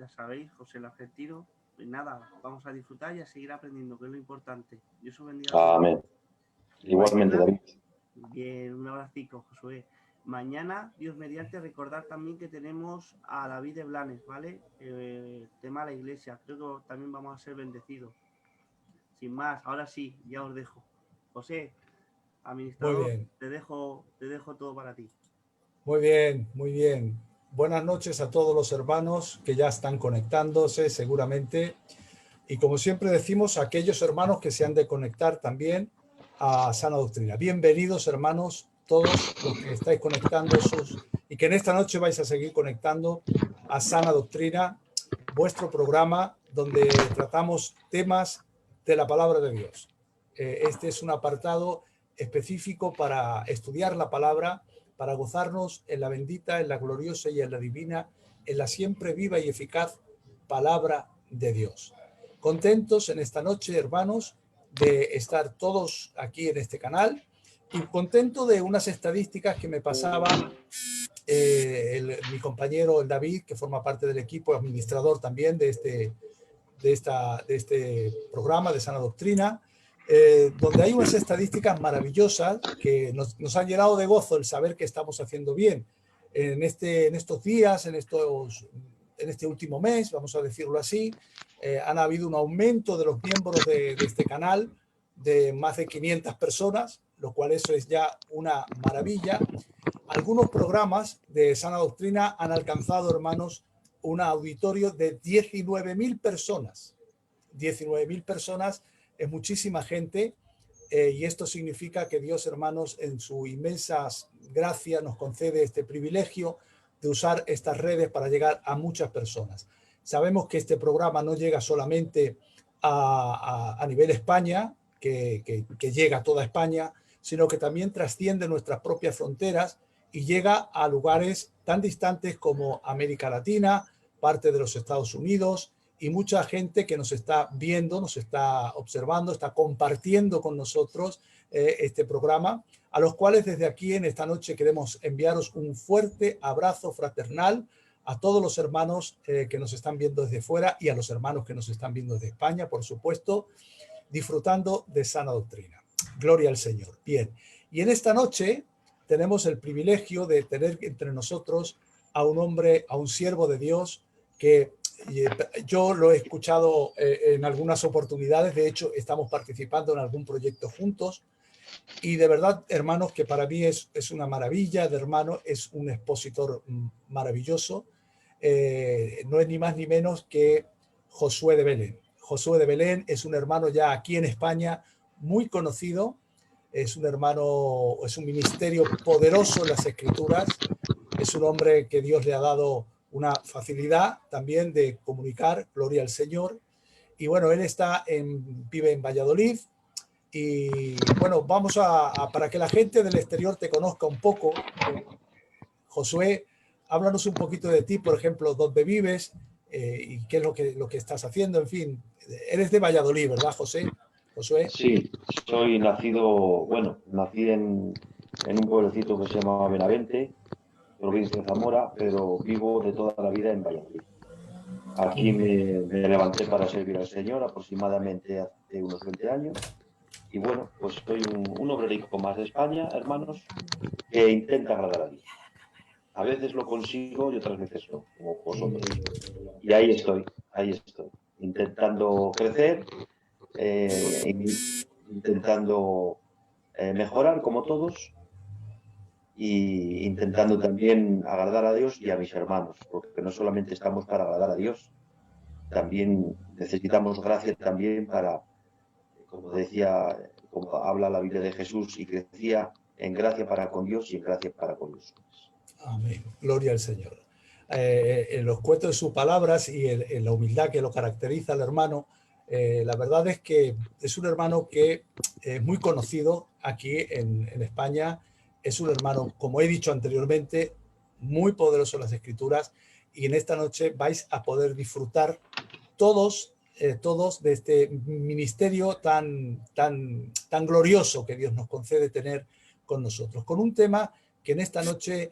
ya sabéis, José el Argentino. Pues nada, vamos a disfrutar y a seguir aprendiendo, que es lo importante. Dios os bendiga a todos. Amén. Igualmente, David. Bien, un abracico, Josué. Mañana, Dios mediante, recordar también que tenemos a David de Blanes, ¿vale? Tema de la iglesia. Creo que también vamos a ser bendecidos. Sin más, ahora sí, ya os dejo. José, administrador, te dejo todo para ti. Muy bien, muy bien. Buenas noches a todos los hermanos que ya están conectándose seguramente. Y como siempre decimos, a aquellos hermanos que se han de conectar también a Sana Doctrina. Bienvenidos, hermanos, todos los que estáis conectando y que en esta noche vais a seguir conectando a Sana Doctrina, vuestro programa donde tratamos temas de la palabra de Dios. Este es un apartado específico para estudiar la palabra, para gozarnos en la bendita, en la gloriosa y en la divina, en la siempre viva y eficaz palabra de Dios. Contentos en esta noche, hermanos, de estar todos aquí en este canal y contento de unas estadísticas que me pasaba mi compañero el David, que forma parte del equipo administrador también de este programa de Sana Doctrina, donde hay unas estadísticas maravillosas que nos han llenado de gozo el saber que estamos haciendo bien en estos días, en este último mes, vamos a decirlo así. Han habido un aumento de los miembros de este canal de más de 500 personas, lo cual eso es ya una maravilla. Algunos programas de Sana Doctrina han alcanzado, hermanos, un auditorio de 19.000 personas. 19.000 personas es muchísima gente y esto significa que Dios, hermanos, en su inmensa gracia nos concede este privilegio de usar estas redes para llegar a muchas personas. Sabemos que este programa no llega solamente a nivel España, que llega a toda España, sino que también trasciende nuestras propias fronteras y llega a lugares tan distantes como América Latina, parte de los Estados Unidos, y mucha gente que nos está viendo, nos está observando, está compartiendo con nosotros este programa, a los cuales desde aquí en esta noche queremos enviaros un fuerte abrazo fraternal a todos los hermanos que nos están viendo desde fuera y a los hermanos que nos están viendo desde España, por supuesto, disfrutando de Sana Doctrina. Gloria al Señor. Bien, y en esta noche tenemos el privilegio de tener entre nosotros a un hombre, a un siervo de Dios que yo lo he escuchado en algunas oportunidades. De hecho, estamos participando en algún proyecto juntos y de verdad, hermanos, que para mí es una maravilla de hermano, es un expositor maravilloso. No es ni más ni menos que Josué de Belén. Josué de Belén es un hermano ya aquí en España muy conocido, es un hermano, es un ministerio poderoso en las Escrituras, es un hombre que Dios le ha dado una facilidad también de comunicar, gloria al Señor. Y bueno, él vive en Valladolid. Y bueno, vamos para que la gente del exterior te conozca un poco. Josué, háblanos un poquito de ti, por ejemplo, dónde vives y qué es lo que estás haciendo. En fin, eres de Valladolid, ¿verdad, Josué? Sí, nací en un pueblecito que se llama Benavente, provincia de Zamora, pero vivo de toda la vida en Valladolid. Aquí me levanté para servir al Señor aproximadamente hace unos 20 años. Y bueno, pues soy un obrerico más de España, hermanos, que intenta agradar a Dios. A veces lo consigo y otras veces no, como vosotros. Y ahí estoy, intentando crecer, intentando mejorar como todos y intentando también agradar a Dios y a mis hermanos, porque no solamente estamos para agradar a Dios, también necesitamos gracia también para, como decía, como habla la Biblia de Jesús, y crecía en gracia para con Dios y en gracia para con los hombres. Amén. Gloria al Señor. En los cuentos de sus palabras y en la humildad que lo caracteriza al hermano, la verdad es que es un hermano que es muy conocido aquí en España. Es un hermano, como he dicho anteriormente, muy poderoso en las Escrituras, y en esta noche vais a poder disfrutar todos de este ministerio tan glorioso que Dios nos concede tener con nosotros, con un tema que en esta noche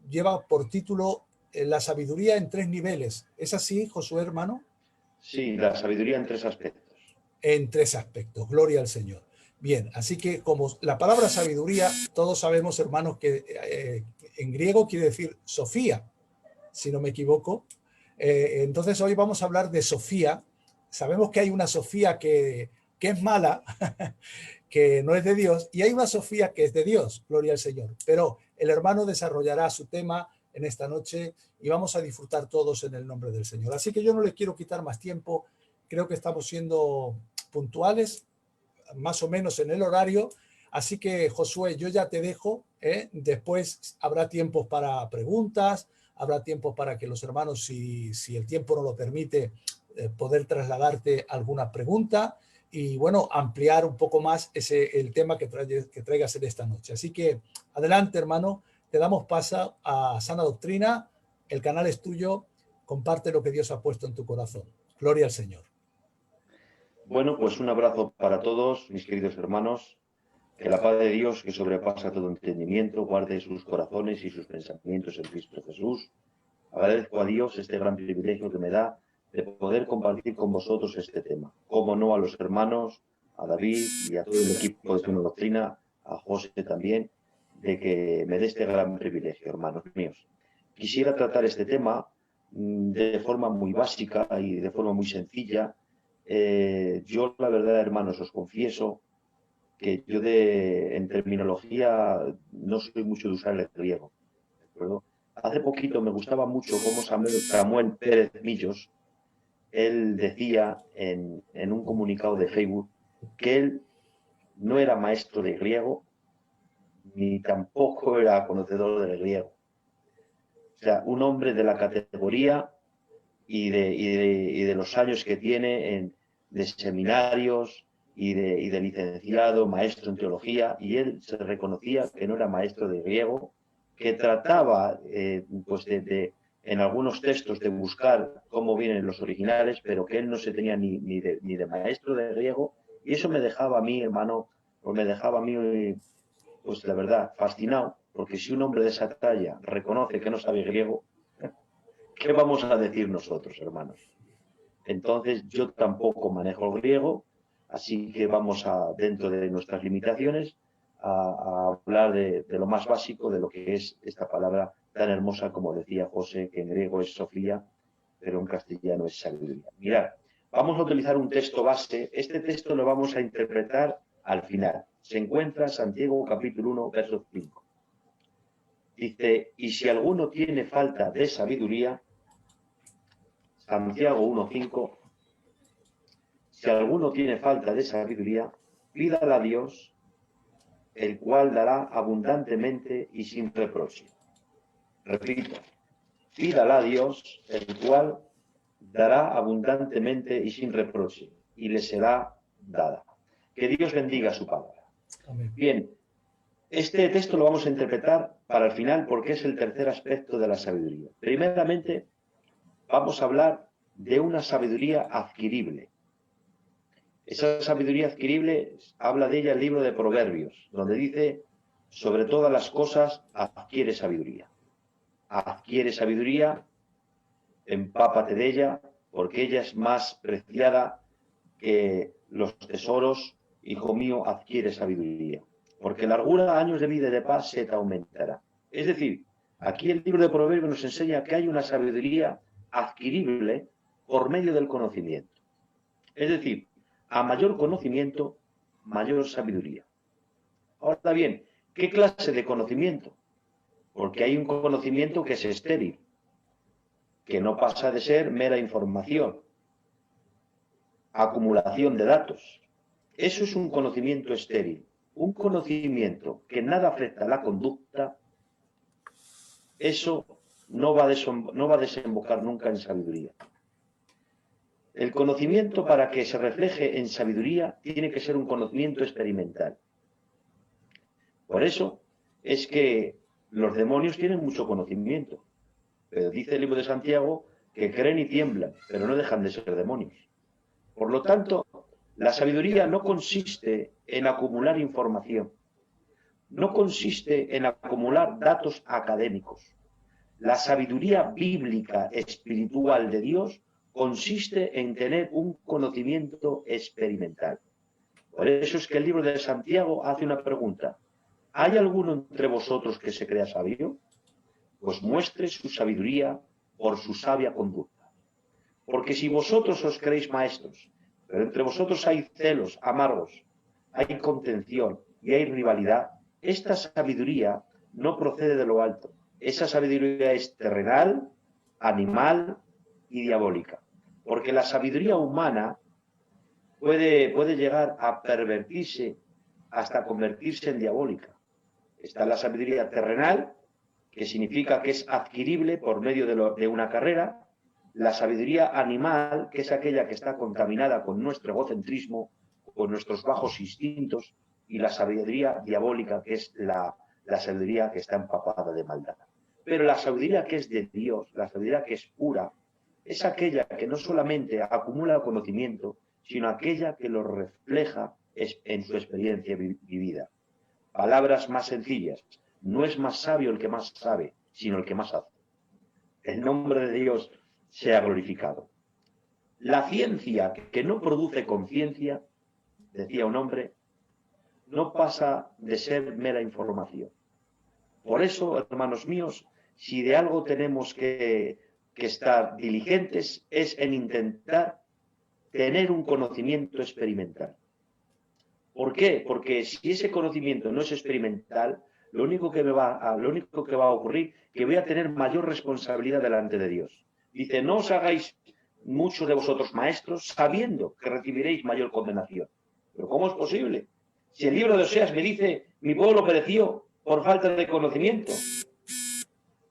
lleva por título la sabiduría en 3 niveles. ¿Es así, Josué, hermano? Sí, la sabiduría en 3 aspectos. En 3 aspectos. Gloria al Señor. Bien, así que como la palabra sabiduría, todos sabemos, hermanos, que en griego quiere decir Sofía, si no me equivoco. Entonces hoy vamos a hablar de Sofía. Sabemos que hay una Sofía que es mala, que no es de Dios, y hay una Sofía que es de Dios, gloria al Señor. Pero el hermano desarrollará su tema en esta noche y vamos a disfrutar todos en el nombre del Señor. Así que yo no les quiero quitar más tiempo, creo que estamos siendo puntuales, más o menos en el horario, así que Josué, yo ya te dejo, después habrá tiempos para preguntas, habrá tiempo para que los hermanos, si el tiempo no lo permite, poder trasladarte alguna pregunta y bueno, ampliar un poco más el tema que traigas en esta noche. Así que adelante, hermano, te damos paso a Sana Doctrina, el canal es tuyo, comparte lo que Dios ha puesto en tu corazón. Gloria al Señor. Bueno, pues un abrazo para todos, mis queridos hermanos. Que la paz de Dios, que sobrepasa todo entendimiento, guarde sus corazones y sus pensamientos en Cristo Jesús. Agradezco a Dios este gran privilegio que me da de poder compartir con vosotros este tema. Como no a los hermanos, a David y a todo el equipo de Sana Doctrina, a José también, de que me dé este gran privilegio, hermanos míos. Quisiera tratar este tema de forma muy básica y de forma muy sencilla. Yo, la verdad, hermanos, os confieso que yo en terminología no soy mucho de usar el griego. ¿De acuerdo? Hace poquito me gustaba mucho cómo Samuel Pérez Millos, él decía en un comunicado de Facebook que él no era maestro de griego ni tampoco era conocedor del griego. O sea, un hombre de la categoría y de los años que tiene de seminarios y de licenciado, maestro en teología, y él se reconocía que no era maestro de griego, que trataba pues en algunos textos de buscar cómo vienen los originales, pero que él no se tenía ni de maestro de griego, y eso me dejaba a mí, hermano, pues me dejaba a mí, pues la verdad, fascinado, porque si un hombre de esa talla reconoce que no sabe griego, ¿qué vamos a decir nosotros, hermanos? Entonces, yo tampoco manejo el griego, así que vamos dentro de nuestras limitaciones, a hablar de lo más básico, de lo que es esta palabra tan hermosa, como decía José, que en griego es Sofía, pero en castellano es sabiduría. Mirad, vamos a utilizar un texto base. Este texto lo vamos a interpretar al final. Se encuentra en Santiago capítulo 1, verso 5. Dice, y si alguno tiene falta de sabiduría, Santiago 1:5, si alguno tiene falta de sabiduría, pídala a Dios, el cual dará abundantemente y sin reproche. Repito, pídala a Dios, el cual dará abundantemente y sin reproche, y le será dada. Que Dios bendiga su palabra. Amén. Bien, este texto lo vamos a interpretar para el final porque es el tercer aspecto de la sabiduría. Primeramente, vamos a hablar de una sabiduría adquirible. Esa sabiduría adquirible habla de ella el libro de Proverbios, donde dice, sobre todas las cosas, adquiere sabiduría. Adquiere sabiduría, empápate de ella, porque ella es más preciada que los tesoros. Hijo mío, adquiere sabiduría, porque largura, años de vida y de paz se te aumentará. Es decir, aquí el libro de Proverbios nos enseña que hay una sabiduría adquirible por medio del conocimiento. Es decir, a mayor conocimiento, mayor sabiduría. Ahora bien, ¿qué clase de conocimiento? Porque hay un conocimiento que es estéril, que no pasa de ser mera información, acumulación de datos. Eso es un conocimiento estéril. Un conocimiento que nada afecta a la conducta, eso no va a desembocar nunca en sabiduría. El conocimiento, para que se refleje en sabiduría, tiene que ser un conocimiento experimental. Por eso es que los demonios tienen mucho conocimiento. Pero dice el libro de Santiago que creen y tiemblan, pero no dejan de ser demonios. Por lo tanto, la sabiduría no consiste en acumular información, no consiste en acumular datos académicos. La sabiduría bíblica espiritual de Dios consiste en tener un conocimiento experimental. Por eso es que el libro de Santiago hace una pregunta. ¿Hay alguno entre vosotros que se crea sabio? Pues muestre su sabiduría por su sabia conducta. Porque si vosotros os creéis maestros, pero entre vosotros hay celos amargos, hay contención y hay rivalidad, esta sabiduría no procede de lo alto. Esa sabiduría es terrenal, animal y diabólica. Porque la sabiduría humana puede llegar a pervertirse hasta convertirse en diabólica. Está la sabiduría terrenal, que significa que es adquirible por medio de una carrera, la sabiduría animal, que es aquella que está contaminada con nuestro egocentrismo, con nuestros bajos instintos, y la sabiduría diabólica, que es la sabiduría que está empapada de maldad. Pero la sabiduría que es de Dios, la sabiduría que es pura, es aquella que no solamente acumula conocimiento, sino aquella que lo refleja en su experiencia vivida. Palabras más sencillas. No es más sabio el que más sabe, sino el que más hace. El nombre de Dios sea glorificado. La ciencia que no produce conciencia, decía un hombre, no pasa de ser mera información. Por eso, hermanos míos, si de algo tenemos que estar diligentes, es en intentar tener un conocimiento experimental. ¿Por qué? Porque si ese conocimiento no es experimental, lo único que va a ocurrir es que voy a tener mayor responsabilidad delante de Dios. Dice, no os hagáis muchos de vosotros maestros sabiendo que recibiréis mayor condenación. ¿Pero cómo es posible? Si el libro de Oseas me dice, mi pueblo pereció por falta de conocimiento.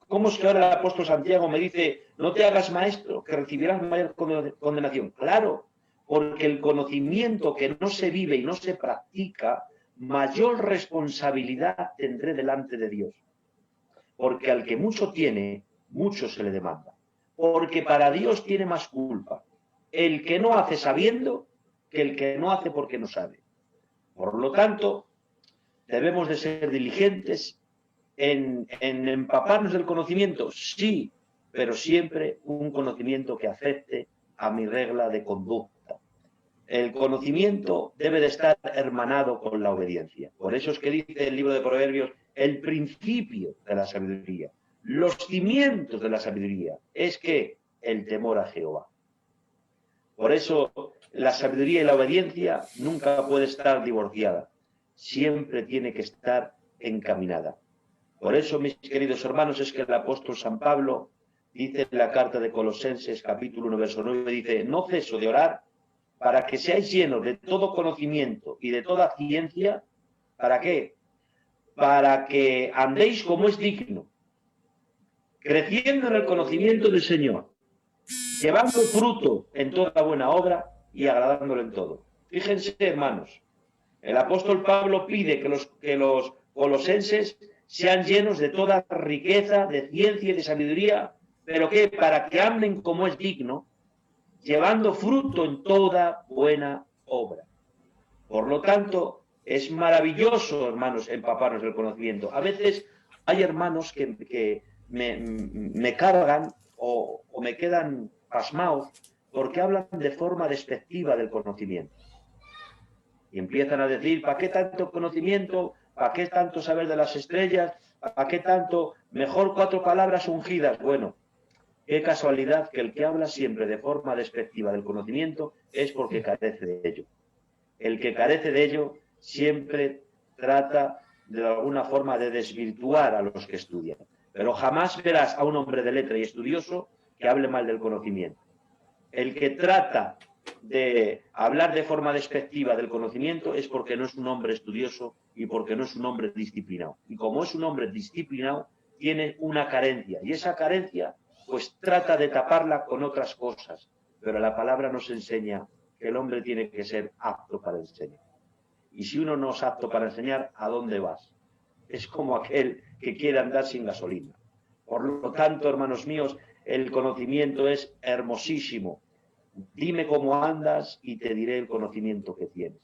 ¿Cómo es que ahora el apóstol Santiago me dice, no te hagas maestro, que recibirás mayor condenación? Claro, porque el conocimiento que no se vive y no se practica, mayor responsabilidad tendré delante de Dios. Porque al que mucho tiene, mucho se le demanda. Porque para Dios tiene más culpa el que no hace sabiendo que el que no hace porque no sabe. Por lo tanto, debemos de ser diligentes en empaparnos del conocimiento, sí, pero siempre un conocimiento que afecte a mi regla de conducta. El conocimiento debe de estar hermanado con la obediencia. Por eso es que dice el libro de Proverbios, el principio de la sabiduría, los cimientos de la sabiduría, es que el temor a Jehová. Por eso la sabiduría y la obediencia nunca puede estar divorciada, siempre tiene que estar encaminada. Por eso, mis queridos hermanos, es que el apóstol San Pablo dice en la carta de Colosenses, capítulo 1, verso 9, dice, no ceso de orar para que seáis llenos de todo conocimiento y de toda ciencia. ¿Para qué? Para que andéis como es digno, creciendo en el conocimiento del Señor, llevando fruto en toda buena obra y agradándolo en todo. Fíjense, hermanos, el apóstol Pablo pide que los colosenses sean llenos de toda riqueza, de ciencia y de sabiduría, pero que para que anden como es digno, llevando fruto en toda buena obra. Por lo tanto, es maravilloso, hermanos, empaparnos del conocimiento. A veces hay hermanos que me cargan o me quedan pasmados porque hablan de forma despectiva del conocimiento. Y empiezan a decir, ¿para qué tanto conocimiento? ¿Para qué tanto saber de las estrellas? ¿Para qué tanto? Mejor 4 palabras ungidas. Bueno, qué casualidad que el que habla siempre de forma despectiva del conocimiento es porque carece de ello. El que carece de ello siempre trata de alguna forma de desvirtuar a los que estudian. Pero jamás verás a un hombre de letra y estudioso que hable mal del conocimiento. El que trata de hablar de forma despectiva del conocimiento es porque no es un hombre estudioso y porque no es un hombre disciplinado. Y como es un hombre disciplinado, tiene una carencia. Y esa carencia, pues trata de taparla con otras cosas. Pero la palabra nos enseña que el hombre tiene que ser apto para enseñar. Y si uno no es apto para enseñar, ¿a dónde vas? Es como aquel que quiere andar sin gasolina. Por lo tanto, hermanos míos, el conocimiento es hermosísimo. Dime cómo andas y te diré el conocimiento que tienes.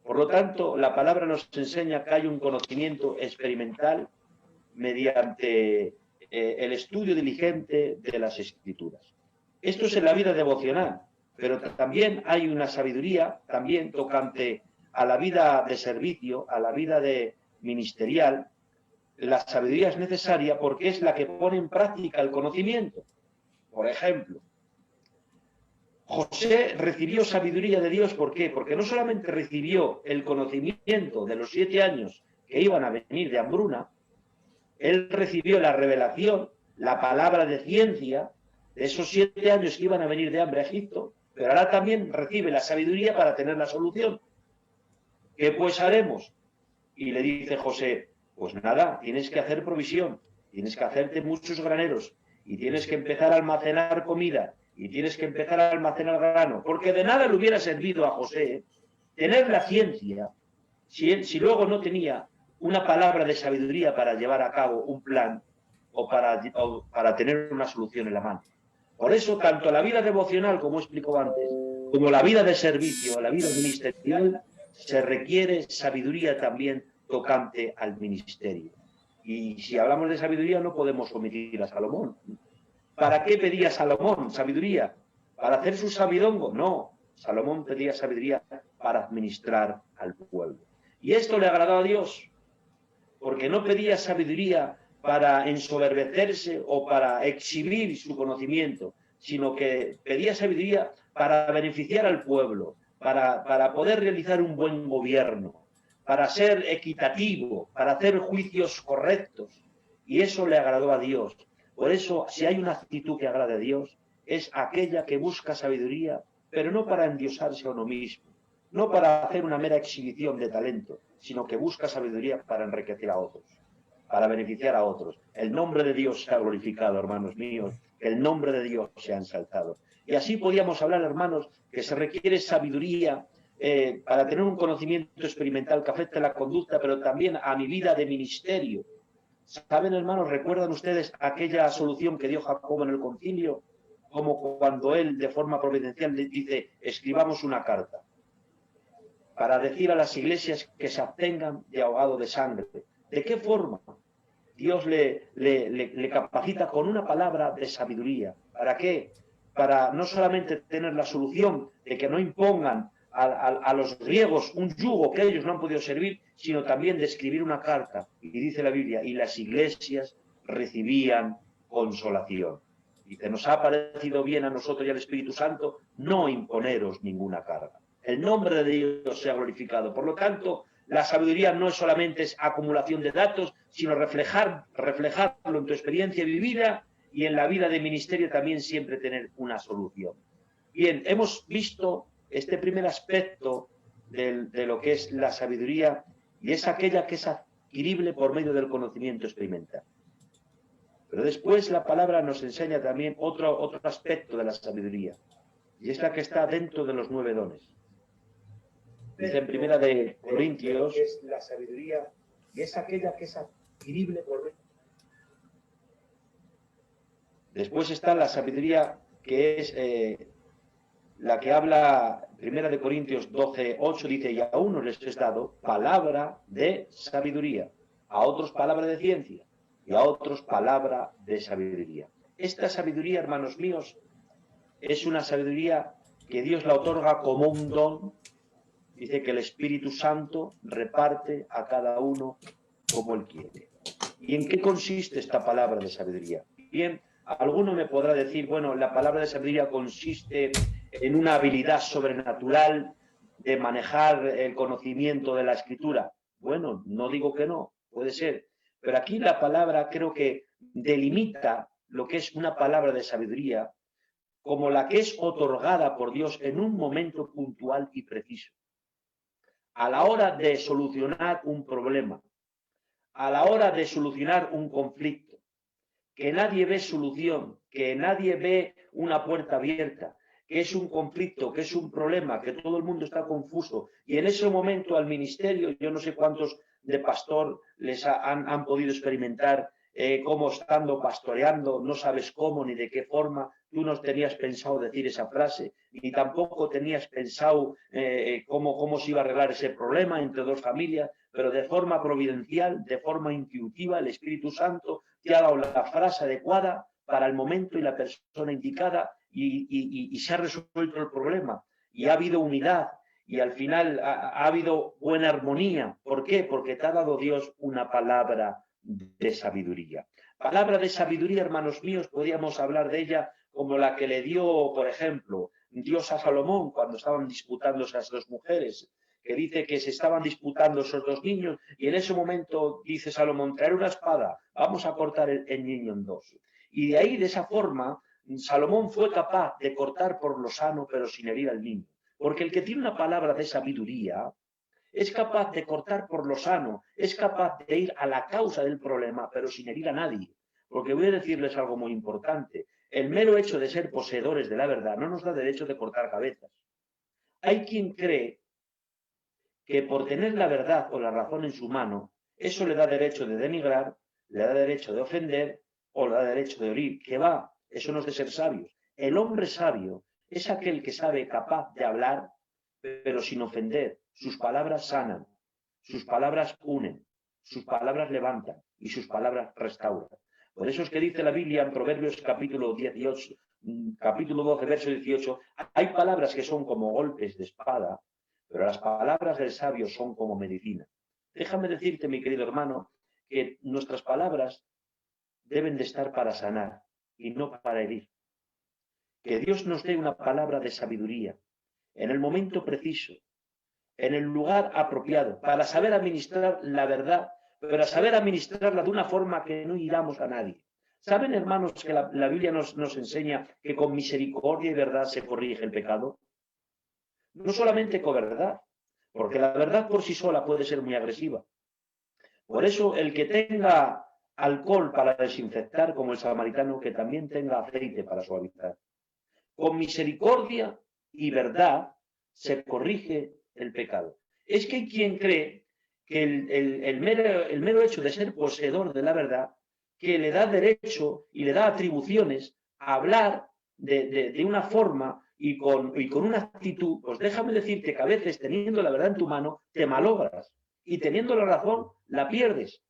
Por lo tanto, la palabra nos enseña que hay un conocimiento experimental mediante el estudio diligente de las Escrituras. Esto es en la vida devocional, pero también hay una sabiduría también tocante a la vida de servicio, a la vida de ministerial. La sabiduría es necesaria porque es la que pone en práctica el conocimiento. Por ejemplo, José recibió sabiduría de Dios, ¿por qué? Porque no solamente recibió el conocimiento de los 7 años que iban a venir de hambruna, él recibió la revelación, la palabra de ciencia de esos 7 años que iban a venir de hambre a Egipto, pero ahora también recibe la sabiduría para tener la solución. ¿Qué pues haremos? Y le dice José, pues nada, tienes que hacer provisión, tienes que hacerte muchos graneros y tienes que empezar a almacenar comida y tienes que empezar a almacenar grano, porque de nada le hubiera servido a José tener la ciencia si luego no tenía una palabra de sabiduría para llevar a cabo un plan o para tener una solución en la mano. Por eso, tanto la vida devocional, como explicó antes, como la vida de servicio, la vida ministerial, se requiere sabiduría también tocante al ministerio. Y si hablamos de sabiduría, no podemos omitir a Salomón. ¿Para qué pedía Salomón sabiduría? ¿Para hacer su sabidongo? No, Salomón pedía sabiduría para administrar al pueblo. Y esto le agradó a Dios, porque no pedía sabiduría para ensoberbecerse o para exhibir su conocimiento, sino que pedía sabiduría para beneficiar al pueblo, para poder realizar un buen gobierno, para ser equitativo, para hacer juicios correctos. Y eso le agradó a Dios. Por eso, si hay una actitud que agrade a Dios, es aquella que busca sabiduría, pero no para endiosarse a uno mismo, no para hacer una mera exhibición de talento, sino que busca sabiduría para enriquecer a otros, para beneficiar a otros. El nombre de Dios sea glorificado, hermanos míos, que el nombre de Dios sea ensalzado. Y así podíamos hablar, hermanos, que se requiere sabiduría para tener un conocimiento experimental que afecte la conducta, pero también a mi vida de ministerio. ¿Saben, hermanos? ¿Recuerdan ustedes aquella solución que dio Jacobo en el concilio? Como cuando él, de forma providencial, le dice, escribamos una carta para decir a las iglesias que se abstengan de ahogado de sangre. ¿De qué forma? Dios le capacita con una palabra de sabiduría. ¿Para qué? Para no solamente tener la solución de que no impongan a los griegos un yugo que ellos no han podido servir, sino también de escribir una carta. Y dice la Biblia, y las iglesias recibían consolación. Dice, nos ha parecido bien a nosotros y al Espíritu Santo no imponeros ninguna carga. El nombre de Dios sea glorificado. Por lo tanto, la sabiduría no es solamente acumulación de datos, sino reflejarlo en tu experiencia vivida y en la vida de ministerio también siempre tener una solución. Bien, hemos visto este primer aspecto de lo que es la sabiduría, y es aquella que es adquirible por medio del conocimiento experimental. Pero después la palabra nos enseña también otro aspecto de la sabiduría, y es la que está dentro de los 9 dones. Dice en Primera de Corintios, que es la sabiduría, y es aquella que es adquirible por medio. Después está la sabiduría, que es la que habla, Primera de Corintios 12:8, dice, y a unos les es dado palabra de sabiduría, a otros palabra de ciencia, y a otros palabra de sabiduría. Esta sabiduría, hermanos míos, es una sabiduría que Dios la otorga como un don. Dice que el Espíritu Santo reparte a cada uno como Él quiere. ¿Y en qué consiste esta palabra de sabiduría? Bien, alguno me podrá decir, bueno, la palabra de sabiduría consiste en una habilidad sobrenatural de manejar el conocimiento de la Escritura. Bueno, no digo que no, puede ser. Pero aquí la palabra creo que delimita lo que es una palabra de sabiduría como la que es otorgada por Dios en un momento puntual y preciso. A la hora de solucionar un problema, a la hora de solucionar un conflicto, que nadie ve solución, que nadie ve una puerta abierta, que es un conflicto, que es un problema, que todo el mundo está confuso. Y en ese momento al ministerio, yo no sé cuántos de pastor les han podido experimentar cómo estando pastoreando, no sabes cómo ni de qué forma, tú no tenías pensado decir esa frase, ni tampoco tenías pensado cómo se iba a arreglar ese problema entre dos familias, pero de forma providencial, de forma intuitiva, el Espíritu Santo te ha dado la frase adecuada para el momento y la persona indicada y se ha resuelto el problema. Y ha habido unidad y al final ha habido buena armonía. ¿Por qué? Porque te ha dado Dios una palabra de sabiduría. Palabra de sabiduría, hermanos míos, podríamos hablar de ella como la que le dio, por ejemplo, Dios a Salomón cuando estaban disputando esas dos mujeres, que dice que se estaban disputando esos dos niños y en ese momento dice Salomón, traer una espada, vamos a cortar el niño en dos. Y de ahí, de esa forma, Salomón fue capaz de cortar por lo sano pero sin herir al niño. Porque el que tiene una palabra de sabiduría es capaz de cortar por lo sano, es capaz de ir a la causa del problema pero sin herir a nadie. Porque voy a decirles algo muy importante. El mero hecho de ser poseedores de la verdad no nos da derecho de cortar cabezas. Hay quien cree que por tener la verdad o la razón en su mano, eso le da derecho de denigrar, le da derecho de ofender o le da derecho de herir. ¿Qué va? Eso no es de ser sabios. El hombre sabio es aquel que sabe capaz de hablar, pero sin ofender. Sus palabras sanan, sus palabras unen, sus palabras levantan y sus palabras restauran. Por eso es que dice la Biblia en Proverbios capítulo 18, capítulo 12, verso 18, hay palabras que son como golpes de espada, pero las palabras del sabio son como medicina. Déjame decirte, mi querido hermano, que nuestras palabras deben de estar para sanar y no para herir. Que Dios nos dé una palabra de sabiduría en el momento preciso, en el lugar apropiado, para saber administrar la verdad, pero saber administrarla de una forma que no hiramos a nadie. ¿Saben, hermanos, que la Biblia nos enseña que con misericordia y verdad se corrige el pecado? No solamente con verdad, porque la verdad por sí sola puede ser muy agresiva. Por eso, el que tenga alcohol para desinfectar, como el samaritano, que también tenga aceite para suavizar. Con misericordia y verdad se corrige el pecado. Es que hay quien cree que el mero hecho de ser poseedor de la verdad, que le da derecho y le da atribuciones a hablar de una forma y con una actitud, pues déjame decirte que a veces teniendo la verdad en tu mano te malogras y teniendo la razón la pierdes.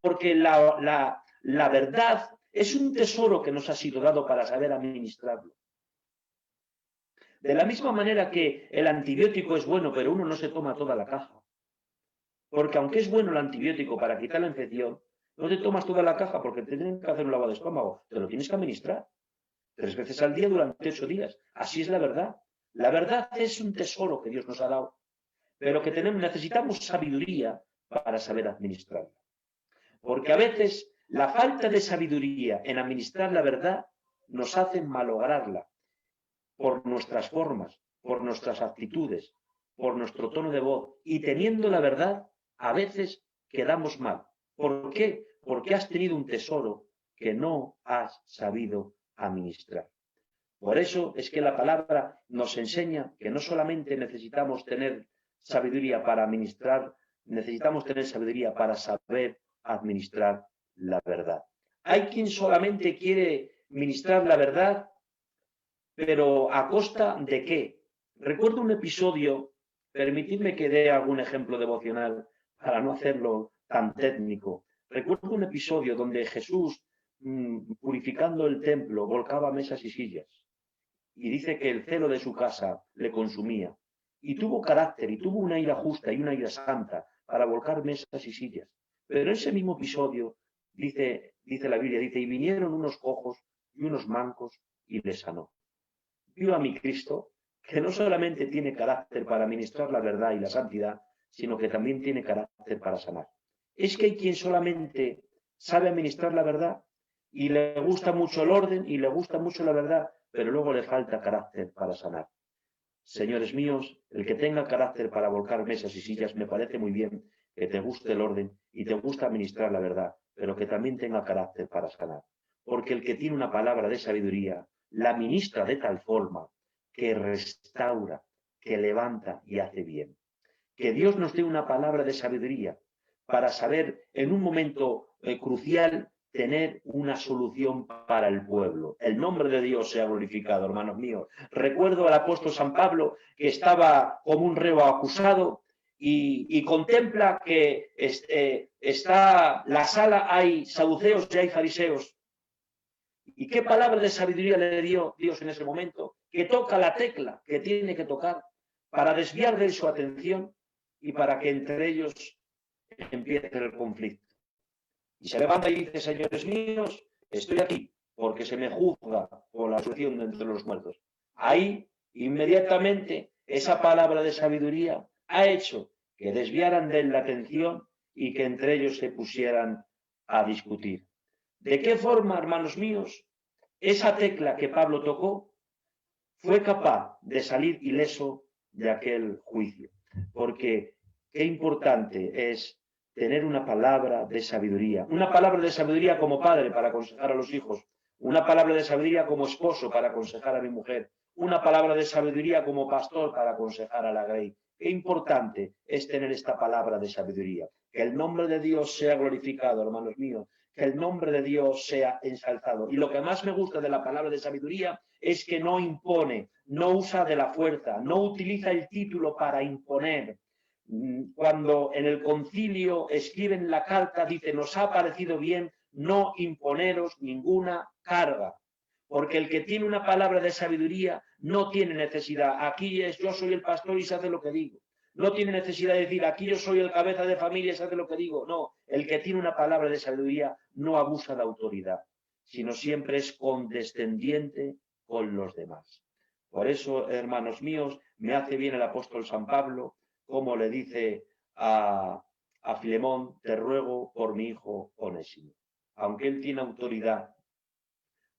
Porque la verdad es un tesoro que nos ha sido dado para saber administrarlo. De la misma manera que el antibiótico es bueno, pero uno no se toma toda la caja. Porque aunque es bueno el antibiótico para quitar la infección, no te tomas toda la caja porque te tienen que hacer un lavado de estómago. Te lo tienes que administrar 3 veces al día durante 8 días. Así es la verdad. La verdad es un tesoro que Dios nos ha dado, pero que necesitamos sabiduría para saber administrarla. Porque a veces la falta de sabiduría en administrar la verdad nos hace malograrla por nuestras formas, por nuestras actitudes, por nuestro tono de voz. Y teniendo la verdad, a veces quedamos mal. ¿Por qué? Porque has tenido un tesoro que no has sabido administrar. Por eso es que la palabra nos enseña que no solamente necesitamos tener sabiduría para administrar, necesitamos tener sabiduría para saber administrar la verdad. Hay quien solamente quiere ministrar la verdad, pero ¿a costa de qué? Recuerdo un episodio, permitidme que dé algún ejemplo devocional para no hacerlo tan técnico. Recuerdo un episodio donde Jesús, purificando el templo, volcaba mesas y sillas. Y dice que el celo de su casa le consumía. Y tuvo carácter, y tuvo una ira justa y una ira santa para volcar mesas y sillas. Pero en ese mismo episodio, dice la Biblia, dice, y vinieron unos cojos y unos mancos y les sanó. Vio a mi Cristo, que no solamente tiene carácter para ministrar la verdad y la santidad, sino que también tiene carácter para sanar. Es que hay quien solamente sabe administrar la verdad y le gusta mucho el orden y le gusta mucho la verdad, pero luego le falta carácter para sanar. Señores míos, el que tenga carácter para volcar mesas y sillas, me parece muy bien que te guste el orden y te gusta administrar la verdad, pero que también tenga carácter para sanar. Porque el que tiene una palabra de sabiduría, la ministra de tal forma que restaura, que levanta y hace bien. Que Dios nos dé una palabra de sabiduría para saber en un momento crucial tener una solución para el pueblo. El nombre de Dios sea glorificado, hermanos míos. Recuerdo al apóstol San Pablo que estaba como un reo acusado y contempla que está la sala, hay saduceos y hay fariseos. ¿Y qué palabra de sabiduría le dio Dios en ese momento? Que toca la tecla que tiene que tocar para desviar de su atención y para que entre ellos empiece el conflicto. Y se levanta y dice, señores míos, estoy aquí porque se me juzga por la resurrección de entre los muertos. Ahí, inmediatamente, esa palabra de sabiduría ha hecho que desviaran de él la atención y que entre ellos se pusieran a discutir. ¿De qué forma, hermanos míos, esa tecla que Pablo tocó fue capaz de salir ileso de aquel juicio? Porque qué importante es tener una palabra de sabiduría. Una palabra de sabiduría como padre para aconsejar a los hijos. Una palabra de sabiduría como esposo para aconsejar a mi mujer. Una palabra de sabiduría como pastor para aconsejar a la Grey. Qué importante es tener esta palabra de sabiduría. Que el nombre de Dios sea glorificado, hermanos míos. Que el nombre de Dios sea ensalzado. Y lo que más me gusta de la palabra de sabiduría es que no impone, no usa de la fuerza, no utiliza el título para imponer. Cuando en el concilio escriben la carta, dice, nos ha parecido bien no imponeros ninguna carga, porque el que tiene una palabra de sabiduría no tiene necesidad. Aquí es, yo soy el pastor y se hace lo que digo. No tiene necesidad de decir, aquí yo soy el cabeza de familia y se hace lo que digo. No, el que tiene una palabra de sabiduría no abusa de autoridad, sino siempre es condescendiente con los demás. Por eso, hermanos míos, me hace bien el apóstol San Pablo, como le dice a Filemón, te ruego por mi hijo Onésimo. Aunque él tiene autoridad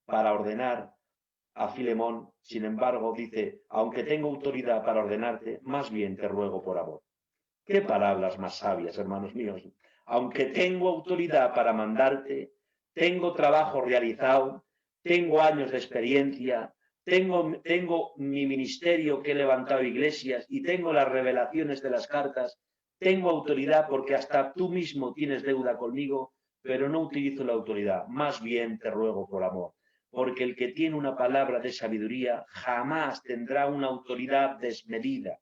para ordenar a Filemón, sin embargo, dice, aunque tengo autoridad para ordenarte, más bien te ruego por amor. Qué palabras más sabias, hermanos míos. Aunque tengo autoridad para mandarte, tengo trabajo realizado, tengo años de experiencia, tengo mi ministerio que he levantado iglesias y tengo las revelaciones de las cartas, tengo autoridad porque hasta tú mismo tienes deuda conmigo, pero no utilizo la autoridad, más bien te ruego por amor. Porque el que tiene una palabra de sabiduría jamás tendrá una autoridad desmedida,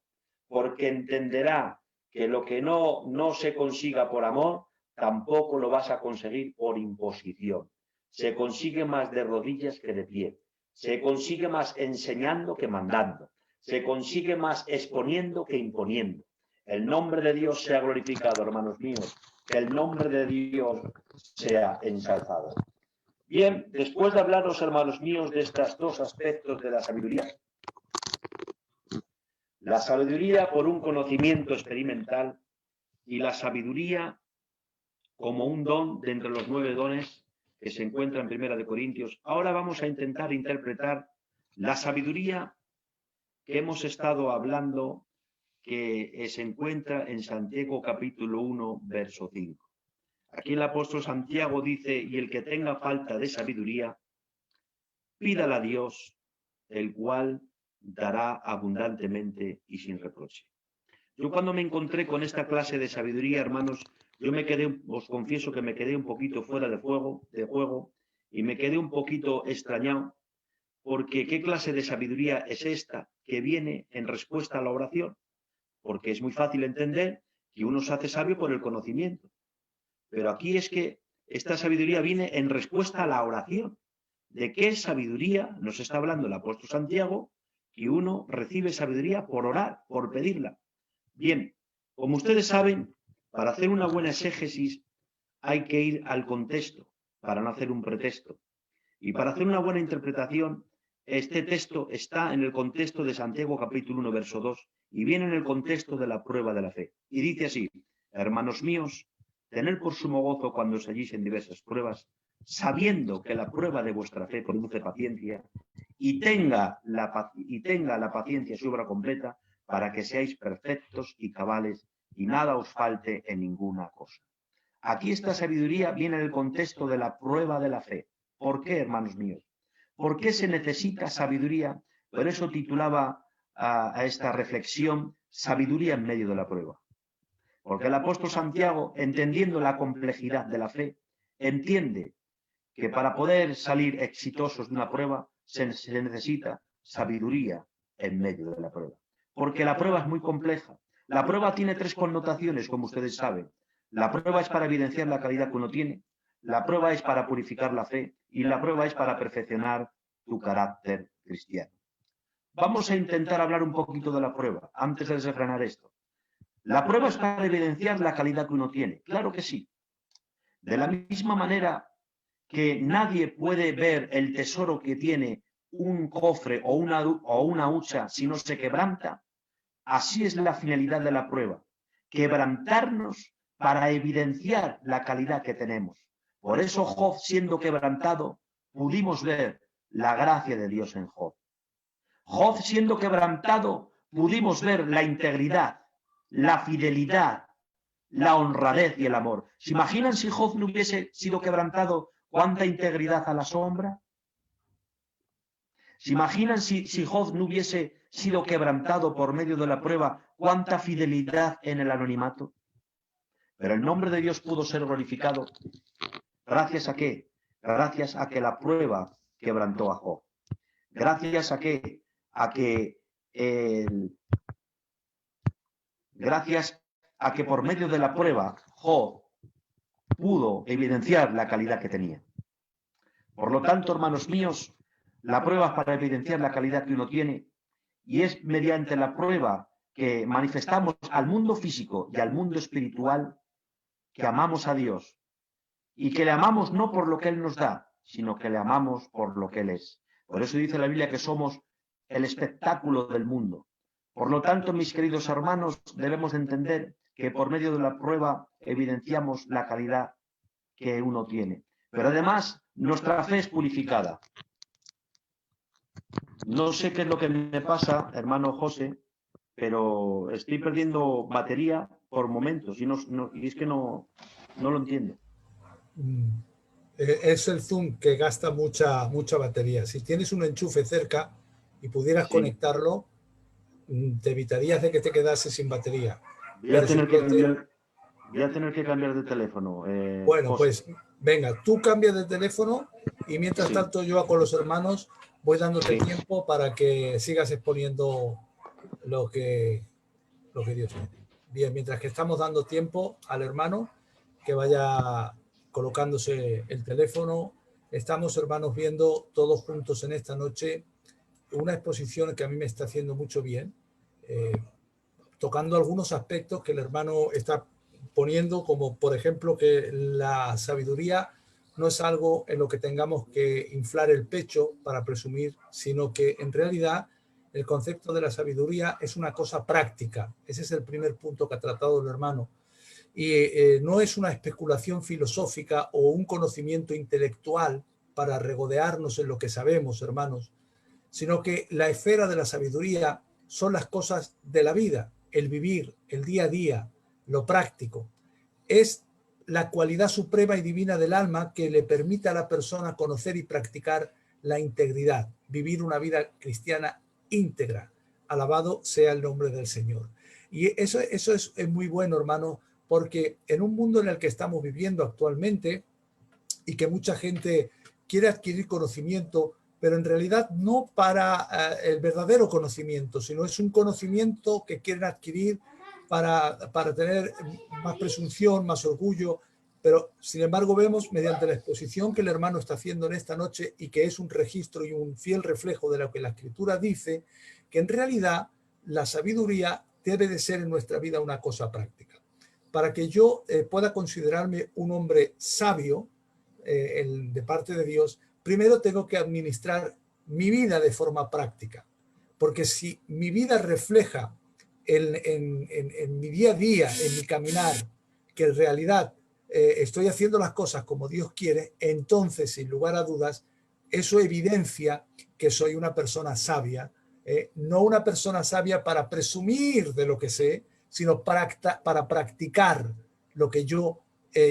porque entenderá que lo que no se consiga por amor, tampoco lo vas a conseguir por imposición. Se consigue más de rodillas que de pie. Se consigue más enseñando que mandando. Se consigue más exponiendo que imponiendo. El nombre de Dios sea glorificado, hermanos míos. Que el nombre de Dios sea ensalzado. Bien, después de hablaros, hermanos míos, de estos dos aspectos de la sabiduría por un conocimiento experimental y la sabiduría como un don de entre los 9 dones que se encuentra en 1 Corintios. Ahora vamos a intentar interpretar la sabiduría que hemos estado hablando, que se encuentra en Santiago capítulo 1, verso 5. Aquí el apóstol Santiago dice, y el que tenga falta de sabiduría, pídala a Dios, el cual dará abundantemente y sin reproche. Yo cuando me encontré con esta clase de sabiduría, hermanos, os confieso que me quedé un poquito fuera de juego, y me quedé un poquito extrañado, porque ¿qué clase de sabiduría es esta que viene en respuesta a la oración? Porque es muy fácil entender que uno se hace sabio por el conocimiento, pero aquí es que esta sabiduría viene en respuesta a la oración. ¿De qué sabiduría nos está hablando el apóstol Santiago? Que uno recibe sabiduría por orar, por pedirla. Bien, como ustedes saben, para hacer una buena exégesis hay que ir al contexto, para no hacer un pretexto. Y para hacer una buena interpretación, este texto está en el contexto de Santiago capítulo 1, verso 2, y viene en el contexto de la prueba de la fe. Y dice así, hermanos míos, tened por sumo gozo cuando os halléis en diversas pruebas, sabiendo que la prueba de vuestra fe produce paciencia, y tenga la paciencia su obra completa, para que seáis perfectos y cabales, y nada os falte en ninguna cosa. Aquí esta sabiduría viene en el contexto de la prueba de la fe. ¿Por qué, hermanos míos? ¿Por qué se necesita sabiduría? Por eso titulaba a esta reflexión sabiduría en medio de la prueba. Porque el apóstol Santiago, entendiendo la complejidad de la fe, entiende que para poder salir exitosos de una prueba se necesita sabiduría en medio de la prueba. Porque la prueba es muy compleja, La prueba tiene tres connotaciones, como ustedes saben. La prueba es para evidenciar la calidad que uno tiene, la prueba es para purificar la fe y la prueba es para perfeccionar tu carácter cristiano. Vamos a intentar hablar un poquito de la prueba, antes de desgranar esto. La prueba es para evidenciar la calidad que uno tiene, claro que sí. De la misma manera que nadie puede ver el tesoro que tiene un cofre o una hucha si no se quebranta, así es la finalidad de la prueba, quebrantarnos para evidenciar la calidad que tenemos. Por eso Job, siendo quebrantado, pudimos ver la gracia de Dios en Job. Job, siendo quebrantado, pudimos ver la integridad, la fidelidad, la honradez y el amor. ¿Se imaginan si Job no hubiese sido quebrantado, cuánta integridad a la sombra? ¿Se imaginan si Job no hubiese sido quebrantado por medio de la prueba, cuánta fidelidad en el anonimato? Pero el nombre de Dios pudo ser glorificado. ¿Gracias a qué? Gracias a que la prueba quebrantó a Job. Gracias a qué? Gracias a que por medio de la prueba Job pudo evidenciar la calidad que tenía. Por lo tanto, hermanos míos, la prueba es para evidenciar la calidad que uno tiene y es mediante la prueba que manifestamos al mundo físico y al mundo espiritual que amamos a Dios y que le amamos no por lo que Él nos da, sino que le amamos por lo que Él es. Por eso dice la Biblia que somos el espectáculo del mundo. Por lo tanto, mis queridos hermanos, debemos entender que por medio de la prueba evidenciamos la calidad que uno tiene. Pero además, nuestra fe es purificada. No sé qué es lo que me pasa, hermano José, pero estoy perdiendo batería por momentos y es que no lo entiendo. Es el Zoom que gasta mucha batería. Si tienes un enchufe cerca y pudieras conectarlo, te evitarías de que te quedase sin batería. Voy a tener que cambiar de teléfono. Bueno, José. pues venga, tú cambias de teléfono y mientras tanto yo con los hermanos voy dándote tiempo para que sigas exponiendo lo que Dios tiene. Bien, mientras que estamos dando tiempo al hermano que vaya colocándose el teléfono, estamos, hermanos, viendo todos juntos en esta noche una exposición que a mí me está haciendo mucho bien, tocando algunos aspectos que el hermano está poniendo, como por ejemplo que la sabiduría no es algo en lo que tengamos que inflar el pecho para presumir, sino que en realidad el concepto de la sabiduría es una cosa práctica. Ese es el primer punto que ha tratado el hermano. Y no es una especulación filosófica o un conocimiento intelectual para regodearnos en lo que sabemos, hermanos, sino que la esfera de la sabiduría son las cosas de la vida, el vivir, el día a día, lo práctico. Es la cualidad suprema y divina del alma que le permite a la persona conocer y practicar la integridad, vivir una vida cristiana íntegra. Alabado sea el nombre del Señor. Y eso es muy bueno, hermano, porque en un mundo en el que estamos viviendo actualmente y que mucha gente quiere adquirir conocimiento, pero en realidad no para el verdadero conocimiento, sino es un conocimiento que quieren adquirir para tener más presunción, más orgullo, pero sin embargo vemos mediante la exposición que el hermano está haciendo en esta noche y que es un registro y un fiel reflejo de lo que la Escritura dice, que en realidad la sabiduría debe de ser en nuestra vida una cosa práctica. Para que yo pueda considerarme un hombre sabio de parte de Dios, primero tengo que administrar mi vida de forma práctica, porque si mi vida refleja en mi día a día, en mi caminar, que en realidad estoy haciendo las cosas como Dios quiere, entonces, sin lugar a dudas, eso evidencia que soy una persona sabia, no una persona sabia para presumir de lo que sé, sino para practicar lo que yo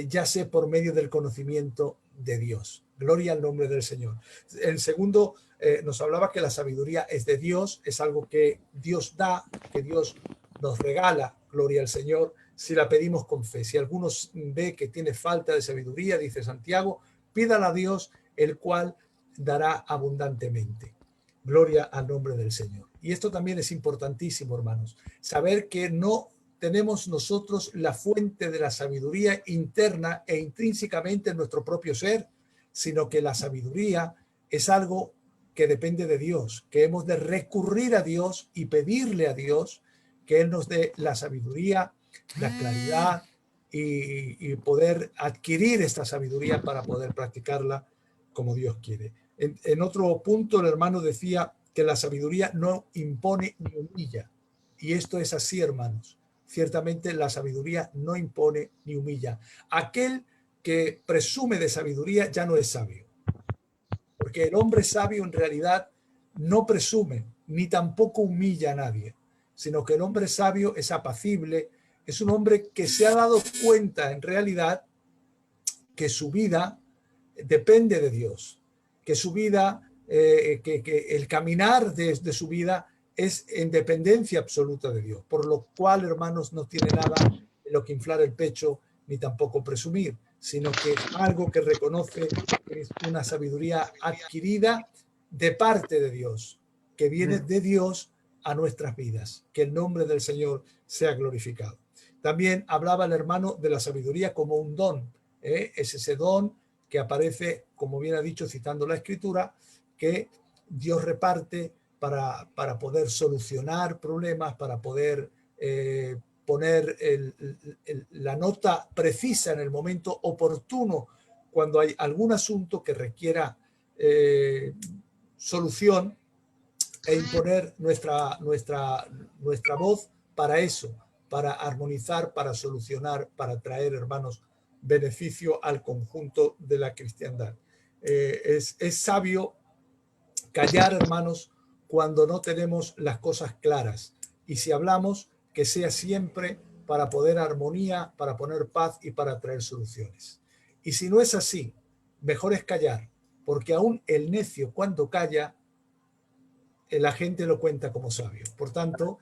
ya sé por medio del conocimiento de Dios. Gloria al nombre del Señor. En segundo, nos hablaba que la sabiduría es de Dios, es algo que Dios da, que Dios nos regala, gloria al Señor, si la pedimos con fe. Si alguno ve que tiene falta de sabiduría, dice Santiago, pídala a Dios, el cual dará abundantemente. Gloria al nombre del Señor. Y esto también es importantísimo, hermanos. Saber que no tenemos nosotros la fuente de la sabiduría interna e intrínsecamente en nuestro propio ser, sino que la sabiduría es algo que depende de Dios, que hemos de recurrir a Dios y pedirle a Dios que Él nos dé la sabiduría, la claridad y poder adquirir esta sabiduría para poder practicarla como Dios quiere. En otro punto, el hermano decía que la sabiduría no impone ni humilla. Y esto es así, hermanos. Ciertamente la sabiduría no impone ni humilla. Aquel que presume de sabiduría ya no es sabio. Porque el hombre sabio en realidad no presume ni tampoco humilla a nadie, sino que el hombre sabio es apacible, es un hombre que se ha dado cuenta en realidad que su vida depende de Dios, que su vida, que el caminar de su vida es en dependencia absoluta de Dios, por lo cual, hermanos, no tiene nada en lo que inflar el pecho ni tampoco presumir, sino que es algo que reconoce que es una sabiduría adquirida de parte de Dios, que viene de Dios a nuestras vidas. Que el nombre del Señor sea glorificado. También hablaba el hermano de la sabiduría como un don. Es ese don que aparece, como bien ha dicho, citando la Escritura, que Dios reparte para poder solucionar problemas, para poder poner la nota precisa en el momento oportuno cuando hay algún asunto que requiera solución, e imponer nuestra voz para eso, para armonizar, para solucionar, para traer, hermanos, beneficio al conjunto de la cristiandad. Es sabio callar, hermanos, cuando no tenemos las cosas claras. Y si hablamos, que sea siempre para poner armonía, para poner paz y para traer soluciones. Y si no es así, mejor es callar, porque aún el necio cuando calla, la gente lo cuenta como sabio. Por tanto,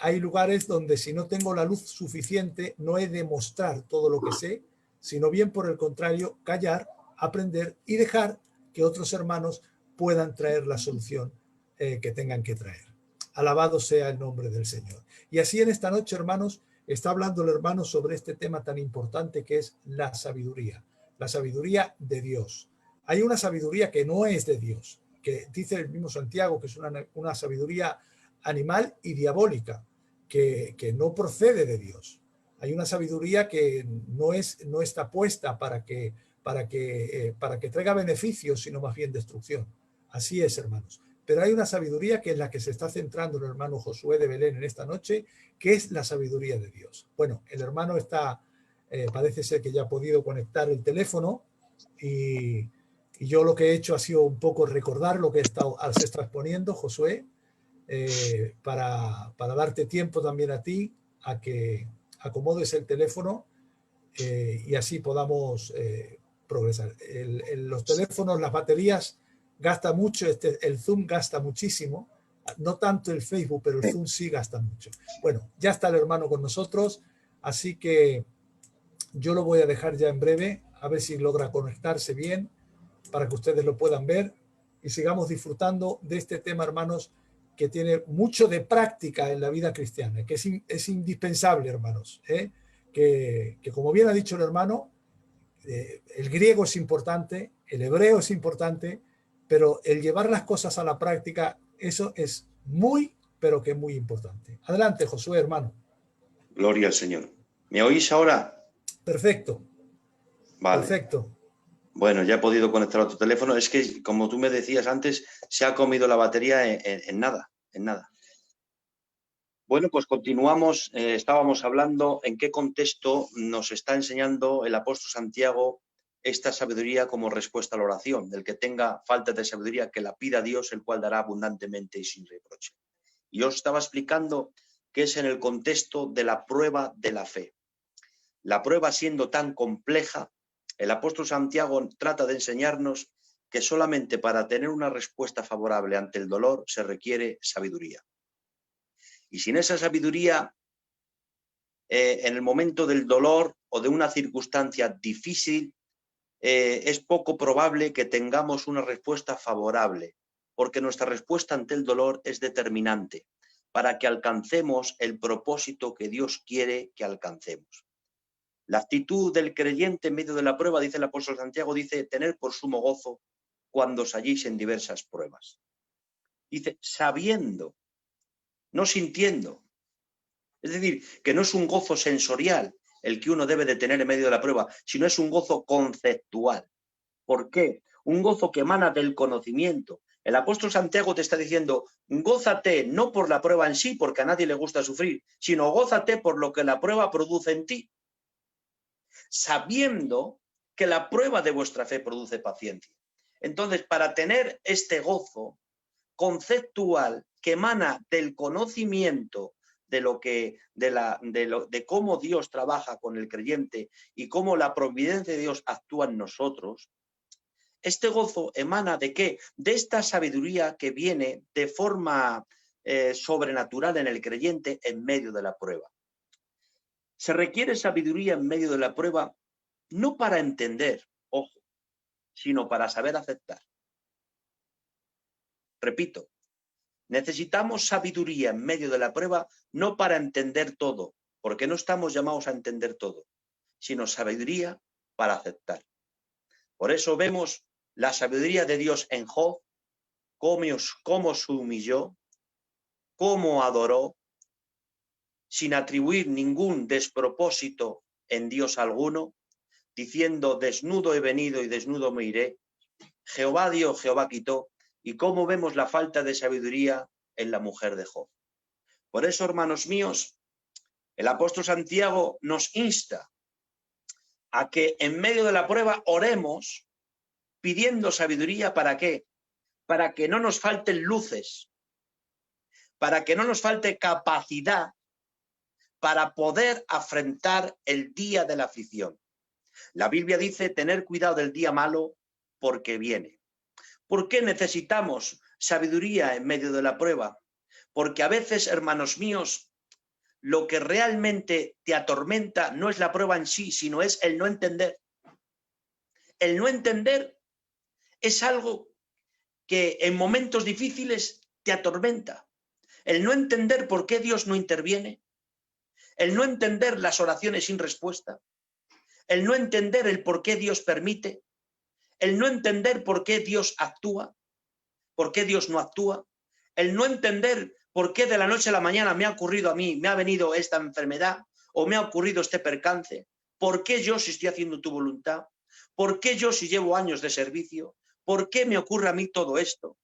hay lugares donde si no tengo la luz suficiente, no he de mostrar todo lo que sé, sino bien por el contrario, callar, aprender y dejar que otros hermanos puedan traer la solución que tengan que traer. Alabado sea el nombre del Señor. Y así en esta noche, hermanos, está hablando el hermano sobre este tema tan importante que es la sabiduría de Dios. Hay una sabiduría que no es de Dios, que dice el mismo Santiago que es una sabiduría animal y diabólica, que no procede de Dios. Hay una sabiduría que no está puesta para que traiga beneficios, sino más bien destrucción. Así es, hermanos. Pero hay una sabiduría que es la que se está centrando el hermano Josué de Belén en esta noche, que es la sabiduría de Dios. Bueno, el hermano parece ser que ya ha podido conectar el teléfono y yo lo que he hecho ha sido un poco recordar lo que se está exponiendo, Josué, para darte tiempo también a ti a que acomodes el teléfono y así podamos progresar. Los teléfonos, las baterías gasta mucho, el Zoom gasta muchísimo, no tanto el Facebook, pero el Zoom sí gasta mucho. Bueno, ya está el hermano con nosotros, así que yo lo voy a dejar ya en breve, a ver si logra conectarse bien, para que ustedes lo puedan ver y sigamos disfrutando de este tema, hermanos, que tiene mucho de práctica en la vida cristiana, que es indispensable, hermanos, que como bien ha dicho el hermano, el griego es importante, el hebreo es importante, pero el llevar las cosas a la práctica, eso es muy, pero que muy importante. Adelante, Josué, hermano. Gloria al Señor. ¿Me oís ahora? Perfecto. Vale. Perfecto. Bueno, ya he podido conectar a tu teléfono. Es que, como tú me decías antes, se ha comido la batería en nada, en nada. Bueno, pues continuamos. Estábamos hablando en qué contexto nos está enseñando el apóstol Santiago esta sabiduría como respuesta a la oración. Del que tenga falta de sabiduría, que la pida a Dios, el cual dará abundantemente y sin reproche. Y os estaba explicando que es en el contexto de la prueba de la fe. La prueba siendo tan compleja, el apóstol Santiago trata de enseñarnos que solamente para tener una respuesta favorable ante el dolor se requiere sabiduría. Y sin esa sabiduría, en el momento del dolor o de una circunstancia difícil, es poco probable que tengamos una respuesta favorable, porque nuestra respuesta ante el dolor es determinante. para que alcancemos el propósito que Dios quiere que alcancemos. La actitud del creyente en medio de la prueba, dice el apóstol Santiago, dice tener por sumo gozo cuando os halléis en diversas pruebas. Dice sabiendo, no sintiendo. Es decir, que no es un gozo sensorial el que uno debe de tener en medio de la prueba, sino es un gozo conceptual. ¿Por qué? Un gozo que emana del conocimiento. El apóstol Santiago te está diciendo, gózate no por la prueba en sí, porque a nadie le gusta sufrir, sino gózate por lo que la prueba produce en ti, sabiendo que la prueba de vuestra fe produce paciencia. Entonces, para tener este gozo conceptual que emana del conocimiento de cómo Dios trabaja con el creyente y cómo la providencia de Dios actúa en nosotros, este gozo emana ¿de qué? De esta sabiduría que viene de forma sobrenatural en el creyente en medio de la prueba. Se requiere sabiduría en medio de la prueba no para entender, ojo, sino para saber aceptar. Repito, necesitamos sabiduría en medio de la prueba no para entender todo, porque no estamos llamados a entender todo, sino sabiduría para aceptar. Por eso vemos la sabiduría de Dios en Job, cómo se humilló, cómo adoró, sin atribuir ningún despropósito en Dios alguno, diciendo desnudo he venido y desnudo me iré, Jehová dio, Jehová quitó, y cómo vemos la falta de sabiduría en la mujer de Job. Por eso, hermanos míos, el apóstol Santiago nos insta a que en medio de la prueba oremos pidiendo sabiduría. ¿Para qué? Para que no nos falten luces, para que no nos falte capacidad para poder afrontar el día de la aflicción. La Biblia dice tener cuidado del día malo porque viene. ¿Por qué necesitamos sabiduría en medio de la prueba? Porque a veces, hermanos míos, lo que realmente te atormenta no es la prueba en sí, sino es el no entender. El no entender es algo que en momentos difíciles te atormenta. El no entender por qué Dios no interviene, el no entender las oraciones sin respuesta, el no entender el por qué Dios permite, el no entender por qué Dios actúa, por qué Dios no actúa, el no entender por qué de la noche a la mañana me ha ocurrido a mí, me ha venido esta enfermedad o me ha ocurrido este percance, por qué yo si estoy haciendo tu voluntad, por qué yo si llevo años de servicio, por qué me ocurre a mí todo esto,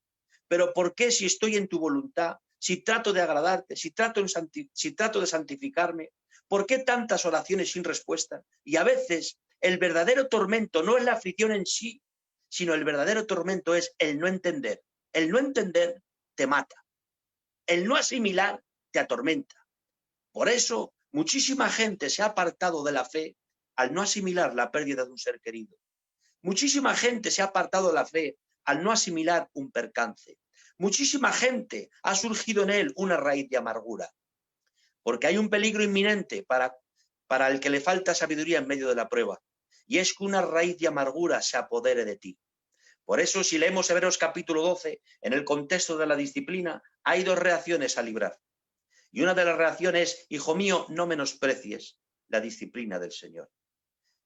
pero por qué si estoy en tu voluntad, si trato de agradarte, si trato de santificarme, ¿por qué tantas oraciones sin respuesta? Y a veces el verdadero tormento no es la aflicción en sí, sino el verdadero tormento es el no entender. El no entender te mata. El no asimilar te atormenta. Por eso muchísima gente se ha apartado de la fe al no asimilar la pérdida de un ser querido. Muchísima gente se ha apartado de la fe al no asimilar un percance. Muchísima gente ha surgido en él una raíz de amargura. Porque hay un peligro inminente para el que le falta sabiduría en medio de la prueba. Y es que una raíz de amargura se apodere de ti. Por eso, si leemos Hebreos capítulo 12, en el contexto de la disciplina, hay dos reacciones a librar. Y una de las reacciones es, hijo mío, no menosprecies la disciplina del Señor,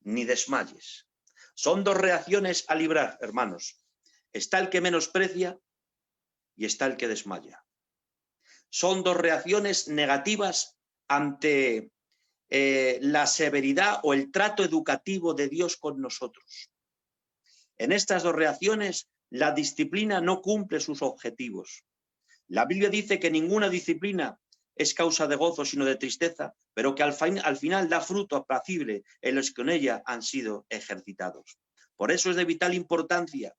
ni desmayes. Son dos reacciones a librar, hermanos. Está el que menosprecia y está el que desmaya. Son dos reacciones negativas ante la severidad o el trato educativo de Dios con nosotros. En estas dos reacciones, la disciplina no cumple sus objetivos. La Biblia dice que ninguna disciplina es causa de gozo, sino de tristeza, pero que al final da fruto apacible en los que con ella han sido ejercitados. Por eso es de vital importancia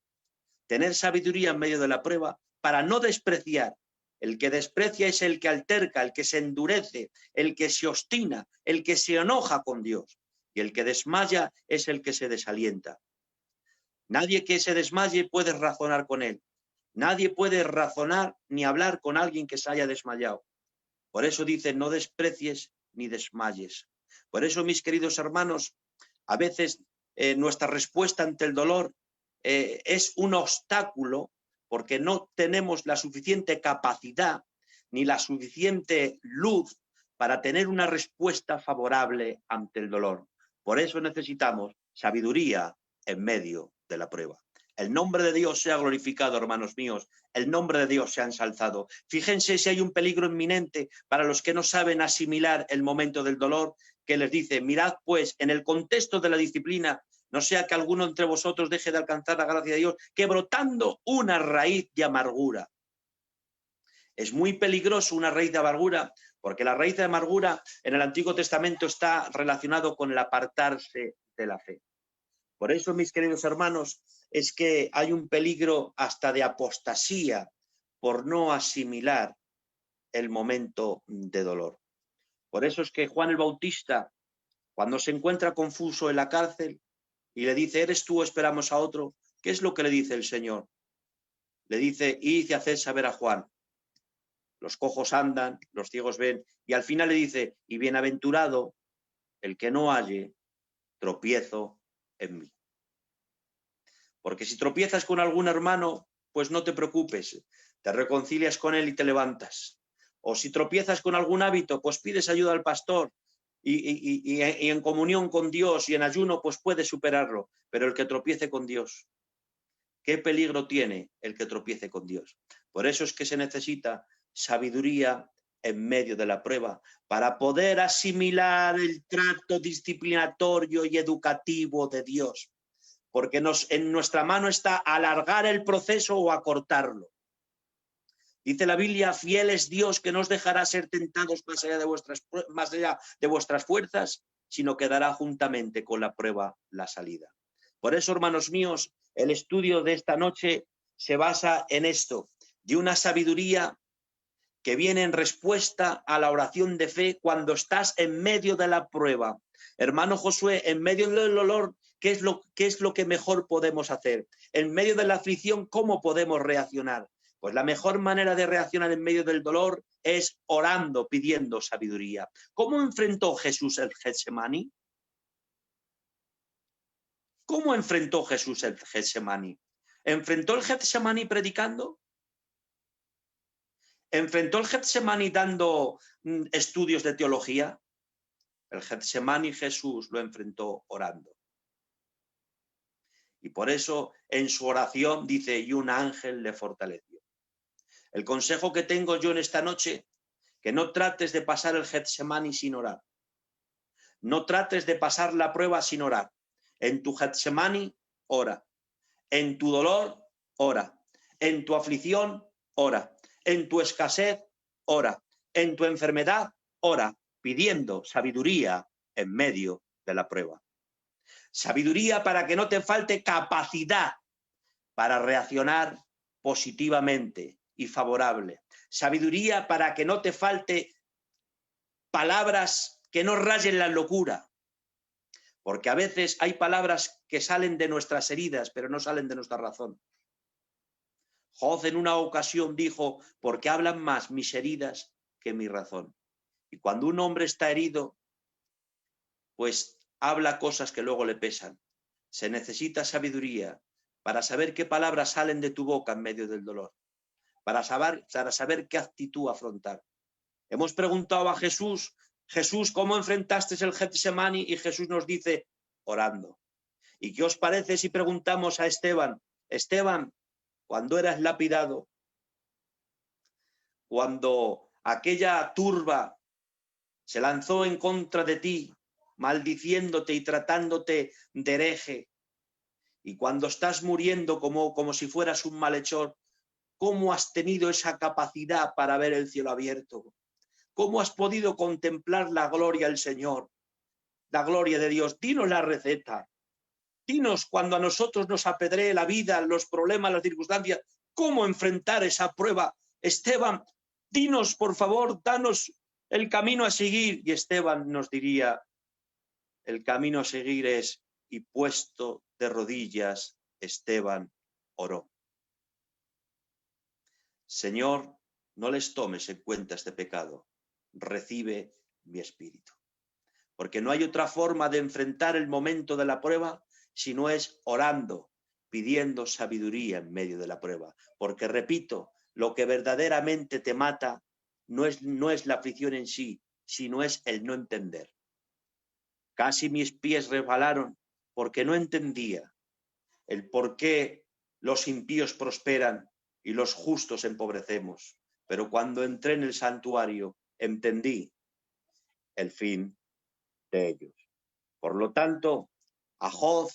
tener sabiduría en medio de la prueba para no despreciar. El que desprecia es el que alterca, el que se endurece, el que se obstina, el que se enoja con Dios. Y el que desmaya es el que se desalienta. Nadie que se desmaye puede razonar con él. Nadie puede razonar ni hablar con alguien que se haya desmayado. Por eso dice, no desprecies ni desmayes. Por eso, mis queridos hermanos, a veces nuestra respuesta ante el dolor es un obstáculo porque no tenemos la suficiente capacidad ni la suficiente luz para tener una respuesta favorable ante el dolor. Por eso necesitamos sabiduría en medio de la prueba. El nombre de Dios sea glorificado, hermanos míos. El nombre de Dios sea ensalzado. Fíjense si hay un peligro inminente para los que no saben asimilar el momento del dolor, que les dice, mirad pues, en el contexto de la disciplina, no sea que alguno entre vosotros deje de alcanzar la gracia de Dios, que brotando una raíz de amargura. Es muy peligroso una raíz de amargura, porque la raíz de amargura en el Antiguo Testamento está relacionado con el apartarse de la fe. Por eso, mis queridos hermanos, es que hay un peligro hasta de apostasía por no asimilar el momento de dolor. Por eso es que Juan el Bautista, cuando se encuentra confuso en la cárcel y le dice, ¿eres tú o esperamos a otro? ¿Qué es lo que le dice el Señor? Le dice, id y haced saber a Juan. Los cojos andan, los ciegos ven, y al final le dice, y bienaventurado el que no halle tropiezo en mí. Porque si tropiezas con algún hermano, pues no te preocupes, te reconcilias con él y te levantas. O si tropiezas con algún hábito, pues pides ayuda al pastor y en comunión con Dios y en ayuno, pues puedes superarlo. Pero el que tropiece con Dios, ¿qué peligro tiene el que tropiece con Dios? Por eso es que se necesita sabiduría en medio de la prueba para poder asimilar el trato disciplinatorio y educativo de Dios. Porque en nuestra mano está alargar el proceso o acortarlo. Dice la Biblia, fiel es Dios que no os dejará ser tentados más allá de vuestras fuerzas, sino que dará juntamente con la prueba la salida. Por eso, hermanos míos, el estudio de esta noche se basa en esto, de una sabiduría que viene en respuesta a la oración de fe cuando estás en medio de la prueba. Hermano Josué, en medio del dolor, ¿qué es lo que mejor podemos hacer? En medio de la aflicción, ¿cómo podemos reaccionar? Pues la mejor manera de reaccionar en medio del dolor es orando, pidiendo sabiduría. ¿Cómo enfrentó Jesús el Getsemaní? ¿Cómo enfrentó Jesús el Getsemaní? ¿Enfrentó el Getsemaní predicando? ¿Enfrentó el Getsemaní dando estudios de teología? El Getsemaní Jesús lo enfrentó orando. Y por eso en su oración dice, y un ángel le fortaleció. El consejo que tengo yo en esta noche, que no trates de pasar el Getsemaní sin orar. No trates de pasar la prueba sin orar. En tu Getsemaní, ora. En tu dolor, ora. En tu aflicción, ora. En tu escasez, ora. En tu enfermedad, ora, pidiendo sabiduría en medio de la prueba. Sabiduría para que no te falte capacidad para reaccionar positivamente y favorable. Sabiduría para que no te falte palabras que no rayen la locura. Porque a veces hay palabras que salen de nuestras heridas, pero no salen de nuestra razón. Job en una ocasión dijo, porque hablan más mis heridas que mi razón. Y cuando un hombre está herido, pues habla cosas que luego le pesan. Se necesita sabiduría para saber qué palabras salen de tu boca en medio del dolor, para saber qué actitud afrontar. Hemos preguntado a Jesús, Jesús, ¿cómo enfrentaste el Getsemaní? Y Jesús nos dice, orando. ¿Y qué os parece si preguntamos a Esteban, Esteban, cuando eras lapidado, cuando aquella turba se lanzó en contra de ti, maldiciéndote y tratándote de hereje, y cuando estás muriendo como si fueras un malhechor, ¿cómo has tenido esa capacidad para ver el cielo abierto? ¿Cómo has podido contemplar la gloria del Señor, la gloria de Dios? Dinos la receta. Dinos cuando a nosotros nos apedree la vida, los problemas, las circunstancias, ¿cómo enfrentar esa prueba? Esteban, dinos, por favor, danos el camino a seguir. Y Esteban nos diría, el camino a seguir es, y puesto de rodillas, Esteban oró. Señor, no les tomes en cuenta este pecado. Recibe mi espíritu. Porque no hay otra forma de enfrentar el momento de la prueba si no es orando, pidiendo sabiduría en medio de la prueba. Porque repito, lo que verdaderamente te mata no es la aflicción en sí, sino es el no entender. Casi mis pies resbalaron porque no entendía el por qué los impíos prosperan y los justos empobrecemos. Pero cuando entré en el santuario, entendí el fin de ellos. Por lo tanto, a Job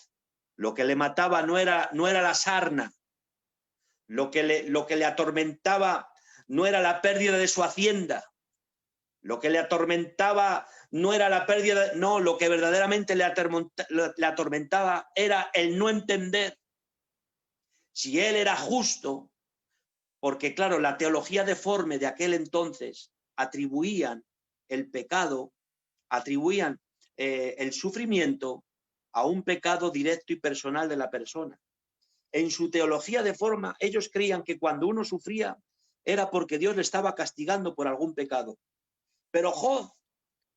lo que le mataba no era la sarna, lo que le atormentaba no era la pérdida de su hacienda, lo que le atormentaba no era la pérdida, no, lo que verdaderamente le atormentaba era el no entender si él era justo, porque claro, la teología deforme de aquel entonces atribuían el pecado, atribuían el sufrimiento a un pecado directo y personal de la persona. En su teología deforme, ellos creían que cuando uno sufría era porque Dios le estaba castigando por algún pecado. Pero Job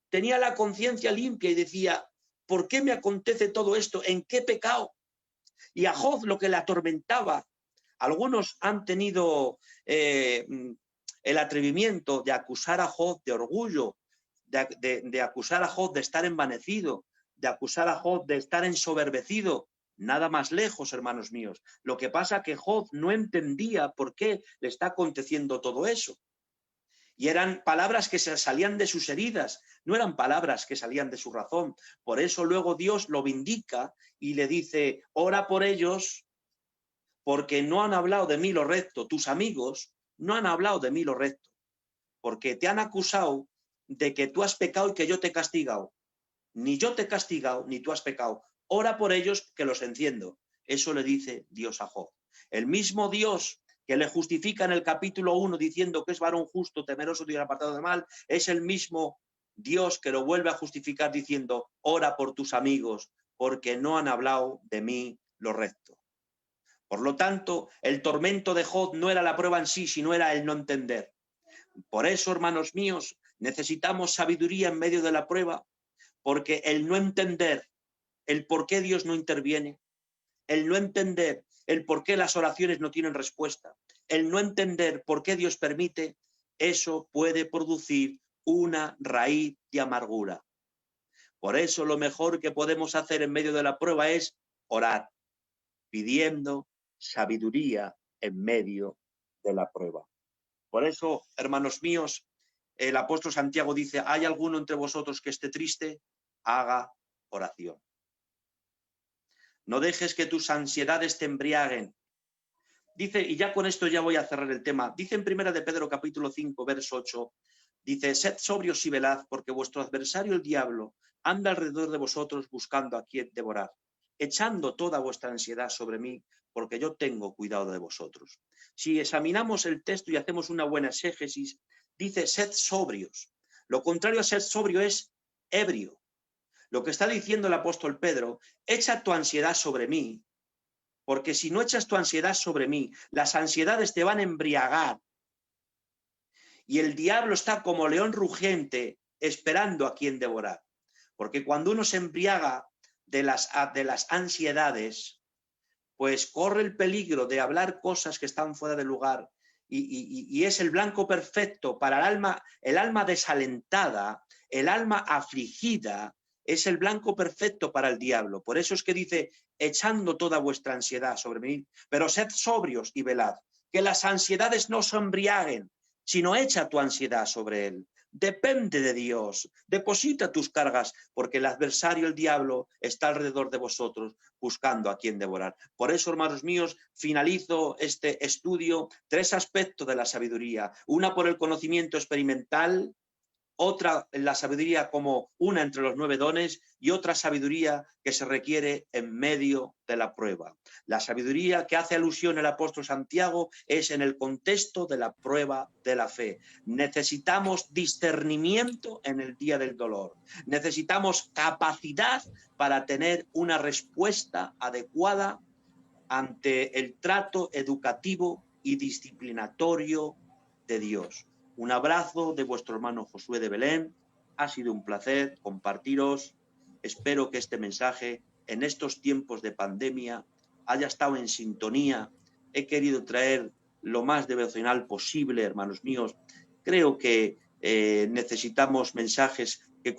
tenía la conciencia limpia y decía, ¿por qué me acontece todo esto? ¿En qué pecado? Y a Job lo que le atormentaba, algunos han tenido el atrevimiento de acusar a Job de orgullo, de acusar a Job de estar envanecido, de acusar a Job de estar ensoberbecido. Nada más lejos, hermanos míos. Lo que pasa es que Job no entendía por qué le está aconteciendo todo eso. Y eran palabras que se salían de sus heridas, no eran palabras que salían de su razón. Por eso luego Dios lo vindica y le dice, ora por ellos, porque no han hablado de mí lo recto. Tus amigos no han hablado de mí lo recto, porque te han acusado de que tú has pecado y que yo te he castigado. Ni yo te he castigado, ni tú has pecado. Ora por ellos que los enciendo. Eso le dice Dios a Job. El mismo Dios que le justifica en el capítulo 1 diciendo que es varón justo, temeroso y apartado de mal, es el mismo Dios que lo vuelve a justificar diciendo, ora por tus amigos, porque no han hablado de mí lo recto. Por lo tanto, el tormento de Job no era la prueba en sí, sino era el no entender. Por eso, hermanos míos, necesitamos sabiduría en medio de la prueba, porque el no entender el por qué Dios no interviene, el no entender el por qué las oraciones no tienen respuesta, el no entender por qué Dios permite, eso puede producir una raíz de amargura. Por eso lo mejor que podemos hacer en medio de la prueba es orar, pidiendo sabiduría en medio de la prueba. Por eso, hermanos míos, el apóstol Santiago dice, ¿hay alguno entre vosotros que esté triste? Haga oración. No dejes que tus ansiedades te embriaguen. Dice, y ya con esto ya voy a cerrar el tema, dice en 1 de Pedro capítulo 5, verso 8, dice, sed sobrios y velad, porque vuestro adversario el diablo anda alrededor de vosotros buscando a quien devorar, echando toda vuestra ansiedad sobre mí, porque yo tengo cuidado de vosotros. Si examinamos el texto y hacemos una buena exégesis, dice, sed sobrios. Lo contrario a ser sobrio es ebrio. Lo que está diciendo el apóstol Pedro, echa tu ansiedad sobre mí, porque si no echas tu ansiedad sobre mí, las ansiedades te van a embriagar. Y el diablo está como león rugiente esperando a quien devorar. Porque cuando uno se embriaga de las ansiedades, pues corre el peligro de hablar cosas que están fuera de lugar y es el blanco perfecto para el alma desalentada, el alma afligida, es el blanco perfecto para el diablo. Por eso es que dice, echando toda vuestra ansiedad sobre mí, pero sed sobrios y velad, que las ansiedades no se embriaguen, sino echa tu ansiedad sobre él. Depende de Dios, deposita tus cargas, porque el adversario, el diablo, está alrededor de vosotros buscando a quien devorar. Por eso, hermanos míos, finalizo este estudio, 3 aspectos de la sabiduría. Una por el conocimiento experimental, otra la sabiduría como una entre los 9 dones y otra sabiduría que se requiere en medio de la prueba. La sabiduría que hace alusión el apóstol Santiago es en el contexto de la prueba de la fe. Necesitamos discernimiento en el día del dolor. Necesitamos capacidad para tener una respuesta adecuada ante el trato educativo y disciplinatorio de Dios. Un abrazo de vuestro hermano Josué de Belén. Ha sido un placer compartiros. Espero que este mensaje en estos tiempos de pandemia haya estado en sintonía. He querido traer lo más devocional posible, hermanos míos. Creo que necesitamos mensajes que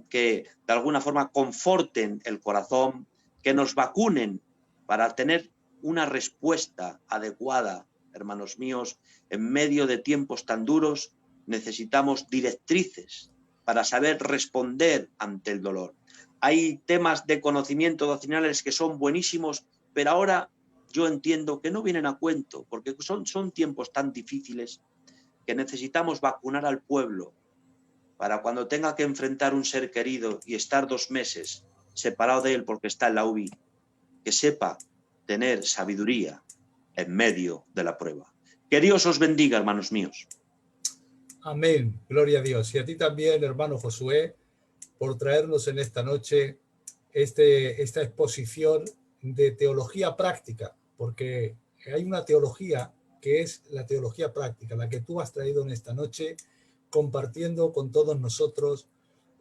que de alguna forma conforten el corazón, que nos vacunen para tener una respuesta adecuada. Hermanos míos, en medio de tiempos tan duros necesitamos directrices para saber responder ante el dolor. Hay temas de conocimiento doctrinales que son buenísimos, pero ahora yo entiendo que no vienen a cuento, porque son tiempos tan difíciles que necesitamos vacunar al pueblo para cuando tenga que enfrentar un ser querido y estar 2 meses separado de él porque está en la UBI, que sepa tener sabiduría en medio de la prueba. Que Dios os bendiga, hermanos míos. Amén, gloria a Dios. Y a ti también, hermano Josué, por traernos en esta noche esta exposición de teología práctica, porque hay una teología que es la teología práctica, la que tú has traído en esta noche, compartiendo con todos nosotros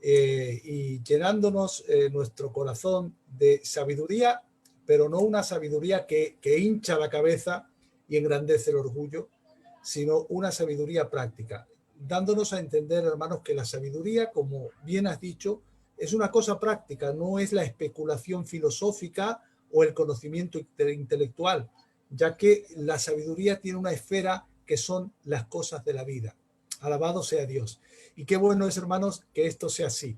y llenándonos nuestro corazón de sabiduría, pero no una sabiduría que hincha la cabeza y engrandece el orgullo, sino una sabiduría práctica, dándonos a entender, hermanos, que la sabiduría, como bien has dicho, es una cosa práctica, no es la especulación filosófica o el conocimiento intelectual, ya que la sabiduría tiene una esfera que son las cosas de la vida. Alabado sea Dios. Y qué bueno es, hermanos, que esto sea así.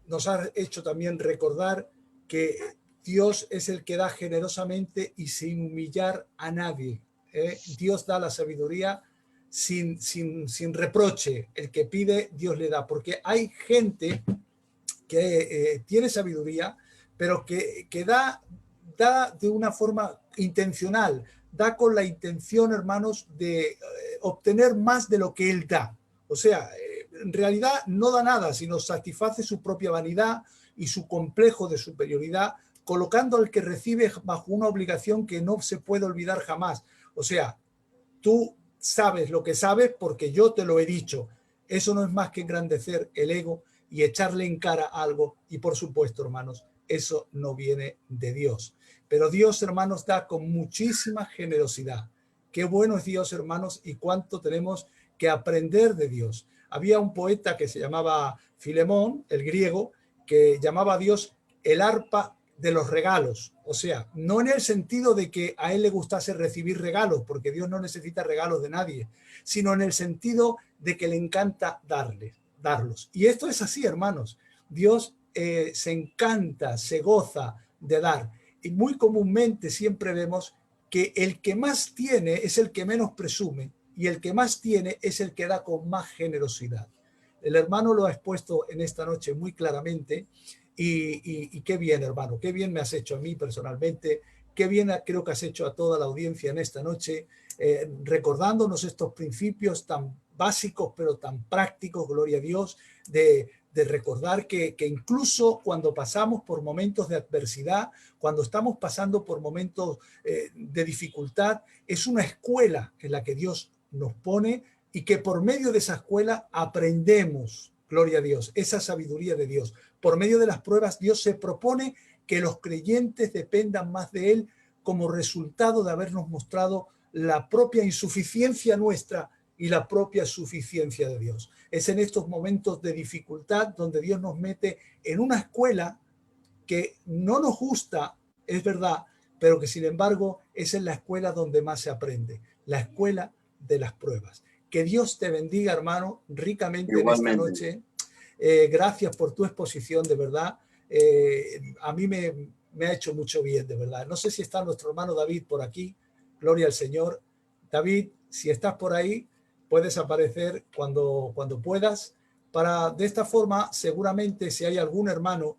Nos ha hecho también recordar que Dios es el que da generosamente y sin humillar a nadie. Dios da la sabiduría sin reproche. El que pide, Dios le da. Porque hay gente que tiene sabiduría, pero que da de una forma intencional, da con la intención, hermanos, de obtener más de lo que él da. O sea, en realidad no da nada, sino satisface su propia vanidad y su complejo de superioridad, colocando al que recibe bajo una obligación que no se puede olvidar jamás. O sea, tú sabes lo que sabes porque yo te lo he dicho. Eso no es más que engrandecer el ego y echarle en cara algo. Y por supuesto, hermanos, eso no viene de Dios. Pero Dios, hermanos, da con muchísima generosidad. Qué bueno es Dios, hermanos, y cuánto tenemos que aprender de Dios. Había un poeta que se llamaba Filemón, el griego, que llamaba a Dios el arpa de los regalos. O sea, no en el sentido de que a él le gustase recibir regalos, porque Dios no necesita regalos de nadie, sino en el sentido de que le encanta darlos. Y esto es así, hermanos. Dios se encanta, se goza de dar. Y muy comúnmente siempre vemos que el que más tiene es el que menos presume y el que más tiene es el que da con más generosidad. El hermano lo ha expuesto en esta noche muy claramente y qué bien, hermano, qué bien me has hecho a mí personalmente, qué bien creo que has hecho a toda la audiencia en esta noche, recordándonos estos principios tan básicos pero tan prácticos, gloria a Dios, de recordar que incluso cuando pasamos por momentos de adversidad, cuando estamos pasando por momentos de dificultad, es una escuela en la que Dios nos pone y que por medio de esa escuela aprendemos, gloria a Dios, esa sabiduría de Dios. Por medio de las pruebas, Dios se propone que los creyentes dependan más de Él como resultado de habernos mostrado la propia insuficiencia nuestra y la propia suficiencia de Dios. Es en estos momentos de dificultad donde Dios nos mete en una escuela que no nos gusta, es verdad, pero que sin embargo es en la escuela donde más se aprende, la escuela de las pruebas. Que Dios te bendiga, hermano, ricamente. Igualmente. En esta noche. Gracias por tu exposición, de verdad. A mí me ha hecho mucho bien, de verdad. No sé si está nuestro hermano David por aquí. Gloria al Señor. David, si estás por ahí, puedes aparecer cuando puedas. Para de esta forma, seguramente si hay algún hermano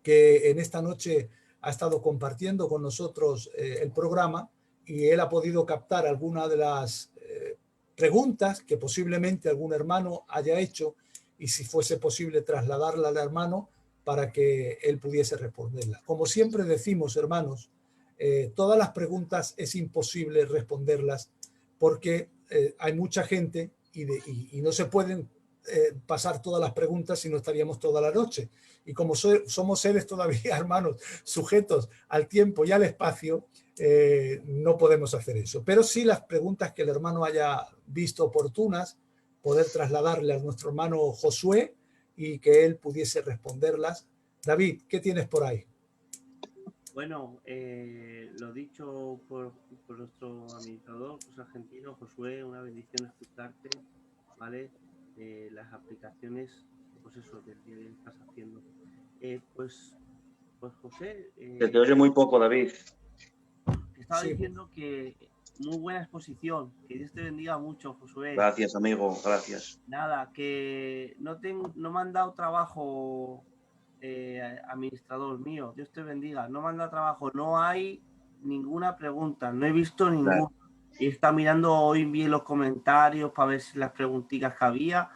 que en esta noche ha estado compartiendo con nosotros el programa y él ha podido captar alguna de las preguntas que posiblemente algún hermano haya hecho y si fuese posible trasladarla al hermano para que él pudiese responderla. Como siempre decimos, hermanos, todas las preguntas es imposible responderlas porque hay mucha gente y no se pueden pasar todas las preguntas si no estaríamos toda la noche. Y como somos seres todavía, hermanos, sujetos al tiempo y al espacio, no podemos hacer eso. Pero sí las preguntas que el hermano haya visto oportunas, poder trasladarle a nuestro hermano Josué y que él pudiese responderlas. David, ¿qué tienes por ahí? Bueno, lo dicho por nuestro administrador, pues argentino, Josué, una bendición escucharte, ¿vale? Las aplicaciones, pues eso, del día que estás haciendo. Pues José, Se te oye muy poco, David. estaba diciendo que muy buena exposición, que Dios te bendiga mucho, Josué. Gracias, amigo, gracias. Nada, que no me han dado trabajo, administrador mío, Dios te bendiga, no me han dado trabajo, no hay ninguna pregunta, no he visto ninguna. Claro. Y está mirando hoy bien los comentarios para ver si las preguntitas que había,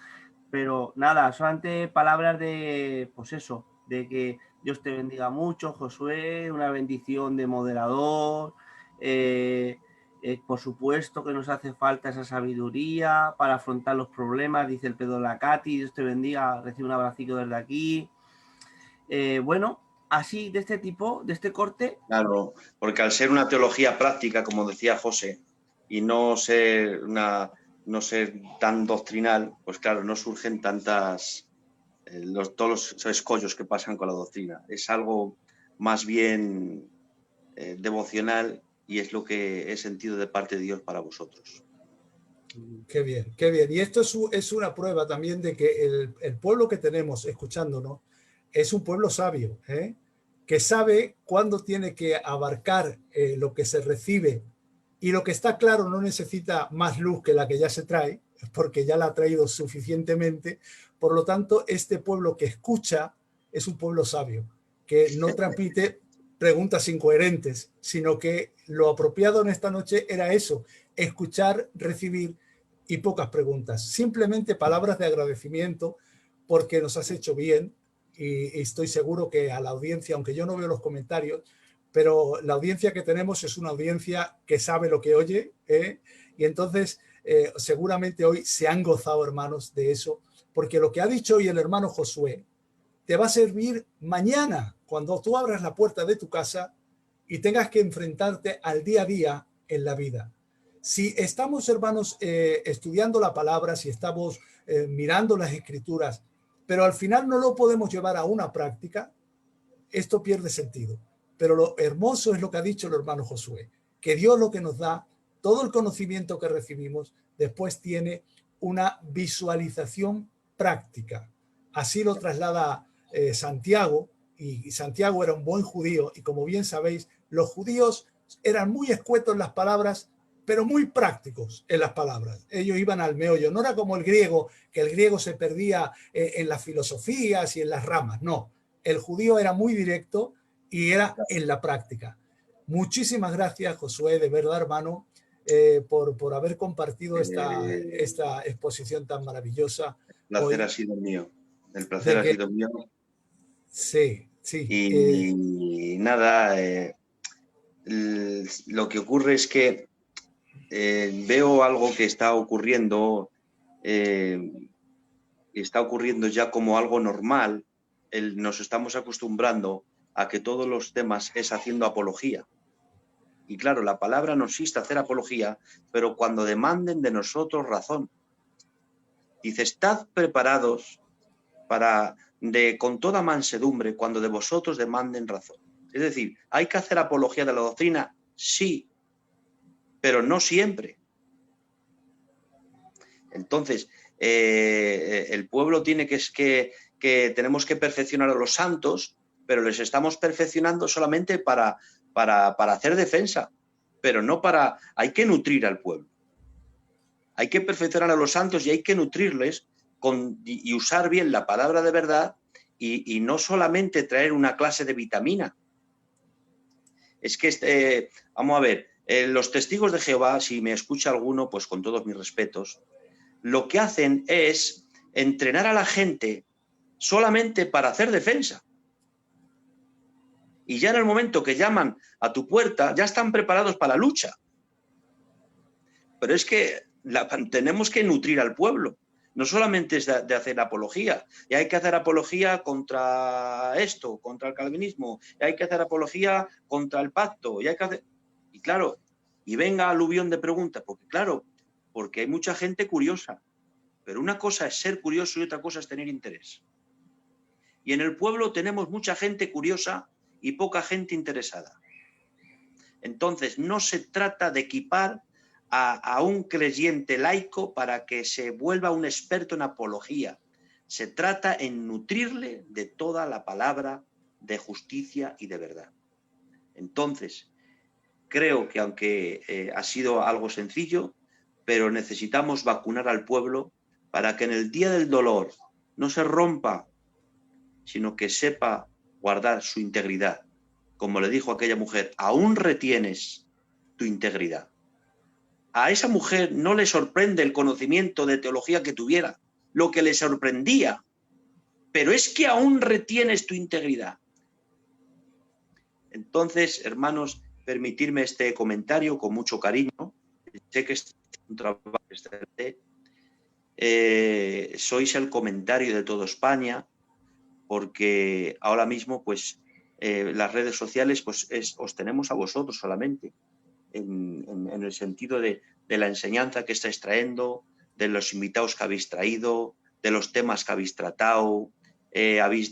pero nada, solamente palabras de, pues eso, de que Dios te bendiga mucho, Josué, una bendición de moderador, por supuesto que nos hace falta esa sabiduría para afrontar los problemas, dice el Pedro Lacati, Dios te bendiga, recibe un abracito desde aquí. Bueno, así, de este tipo, de este corte. Claro, porque al ser una teología práctica, como decía José, y no ser tan doctrinal, pues claro, no surgen tantas, todos los escollos que pasan con la doctrina. Es algo más bien devocional y es lo que he sentido de parte de Dios para vosotros. Qué bien, qué bien. Y esto es una prueba también de que el pueblo que tenemos escuchándonos es un pueblo sabio, que sabe cuándo tiene que abarcar lo que se recibe, y lo que está claro no necesita más luz que la que ya se trae, porque ya la ha traído suficientemente. Por lo tanto, este pueblo que escucha es un pueblo sabio, que no transmite preguntas incoherentes, sino que lo apropiado en esta noche era eso, escuchar, recibir y pocas preguntas. Simplemente palabras de agradecimiento porque nos has hecho bien, y estoy seguro que a la audiencia, aunque yo no veo los comentarios, pero la audiencia que tenemos es una audiencia que sabe lo que oye, y entonces seguramente hoy se han gozado, hermanos, de eso, porque lo que ha dicho hoy el hermano Josué te va a servir mañana cuando tú abras la puerta de tu casa y tengas que enfrentarte al día a día en la vida. Si estamos, hermanos, estudiando la palabra, si estamos mirando las escrituras, pero al final no lo podemos llevar a una práctica, esto pierde sentido. Pero lo hermoso es lo que ha dicho el hermano Josué, que Dios lo que nos da, todo el conocimiento que recibimos, después tiene una visualización práctica. Así lo traslada Santiago, y Santiago era un buen judío, y como bien sabéis, los judíos eran muy escuetos en las palabras, pero muy prácticos en las palabras. Ellos iban al meollo. No era como el griego, que el griego se perdía en las filosofías y en las ramas. No, el judío era muy directo y era en la práctica. Muchísimas gracias, Josué, de verdad, hermano, por haber compartido esta exposición tan maravillosa. El placer ha sido mío. El placer ha sido mío. Sí, sí. Y nada, lo que ocurre es que veo algo que está ocurriendo ya como algo normal. Nos estamos acostumbrando a que todos los temas es haciendo apología. Y claro, la palabra nos insta a hacer apología, pero cuando demanden de nosotros razón. Dice, estad preparados con toda mansedumbre cuando de vosotros demanden razón. Es decir, ¿hay que hacer apología de la doctrina? Sí, pero no siempre. Entonces, el pueblo tiene que tenemos que perfeccionar a los santos, pero les estamos perfeccionando solamente para hacer defensa, pero no para... Hay que nutrir al pueblo. Hay que perfeccionar a los santos y hay que nutrirles y usar bien la palabra de verdad y no solamente traer una clase de vitamina. Es que, vamos a ver, los testigos de Jehová, si me escucha alguno, pues con todos mis respetos, lo que hacen es entrenar a la gente solamente para hacer defensa. Y ya en el momento que llaman a tu puerta, ya están preparados para la lucha. Pero es que tenemos que nutrir al pueblo. No solamente es de hacer apología. Y hay que hacer apología contra esto, contra el calvinismo. Y hay que hacer apología contra el pacto. Y claro, y venga aluvión de preguntas, porque claro, porque hay mucha gente curiosa, pero una cosa es ser curioso y otra cosa es tener interés. Y en el pueblo tenemos mucha gente curiosa y poca gente interesada. Entonces, no se trata de equipar a un creyente laico para que se vuelva un experto en apología. Se trata en nutrirle de toda la palabra de justicia y de verdad. Entonces, creo que aunque ha sido algo sencillo, pero necesitamos vacunar al pueblo para que en el día del dolor no se rompa, sino que sepa guardar su integridad. Como le dijo aquella mujer, aún retienes tu integridad. A esa mujer no le sorprende el conocimiento de teología que tuviera, lo que le sorprendía, pero es que aún retienes tu integridad. Entonces, hermanos, permitirme este comentario con mucho cariño. Sé que es un trabajo excelente. Sois el comentario de toda España, porque ahora mismo, pues, las redes sociales, pues, os tenemos a vosotros solamente, en el sentido de la enseñanza que estáis trayendo, de los invitados que habéis traído, de los temas que habéis tratado, habéis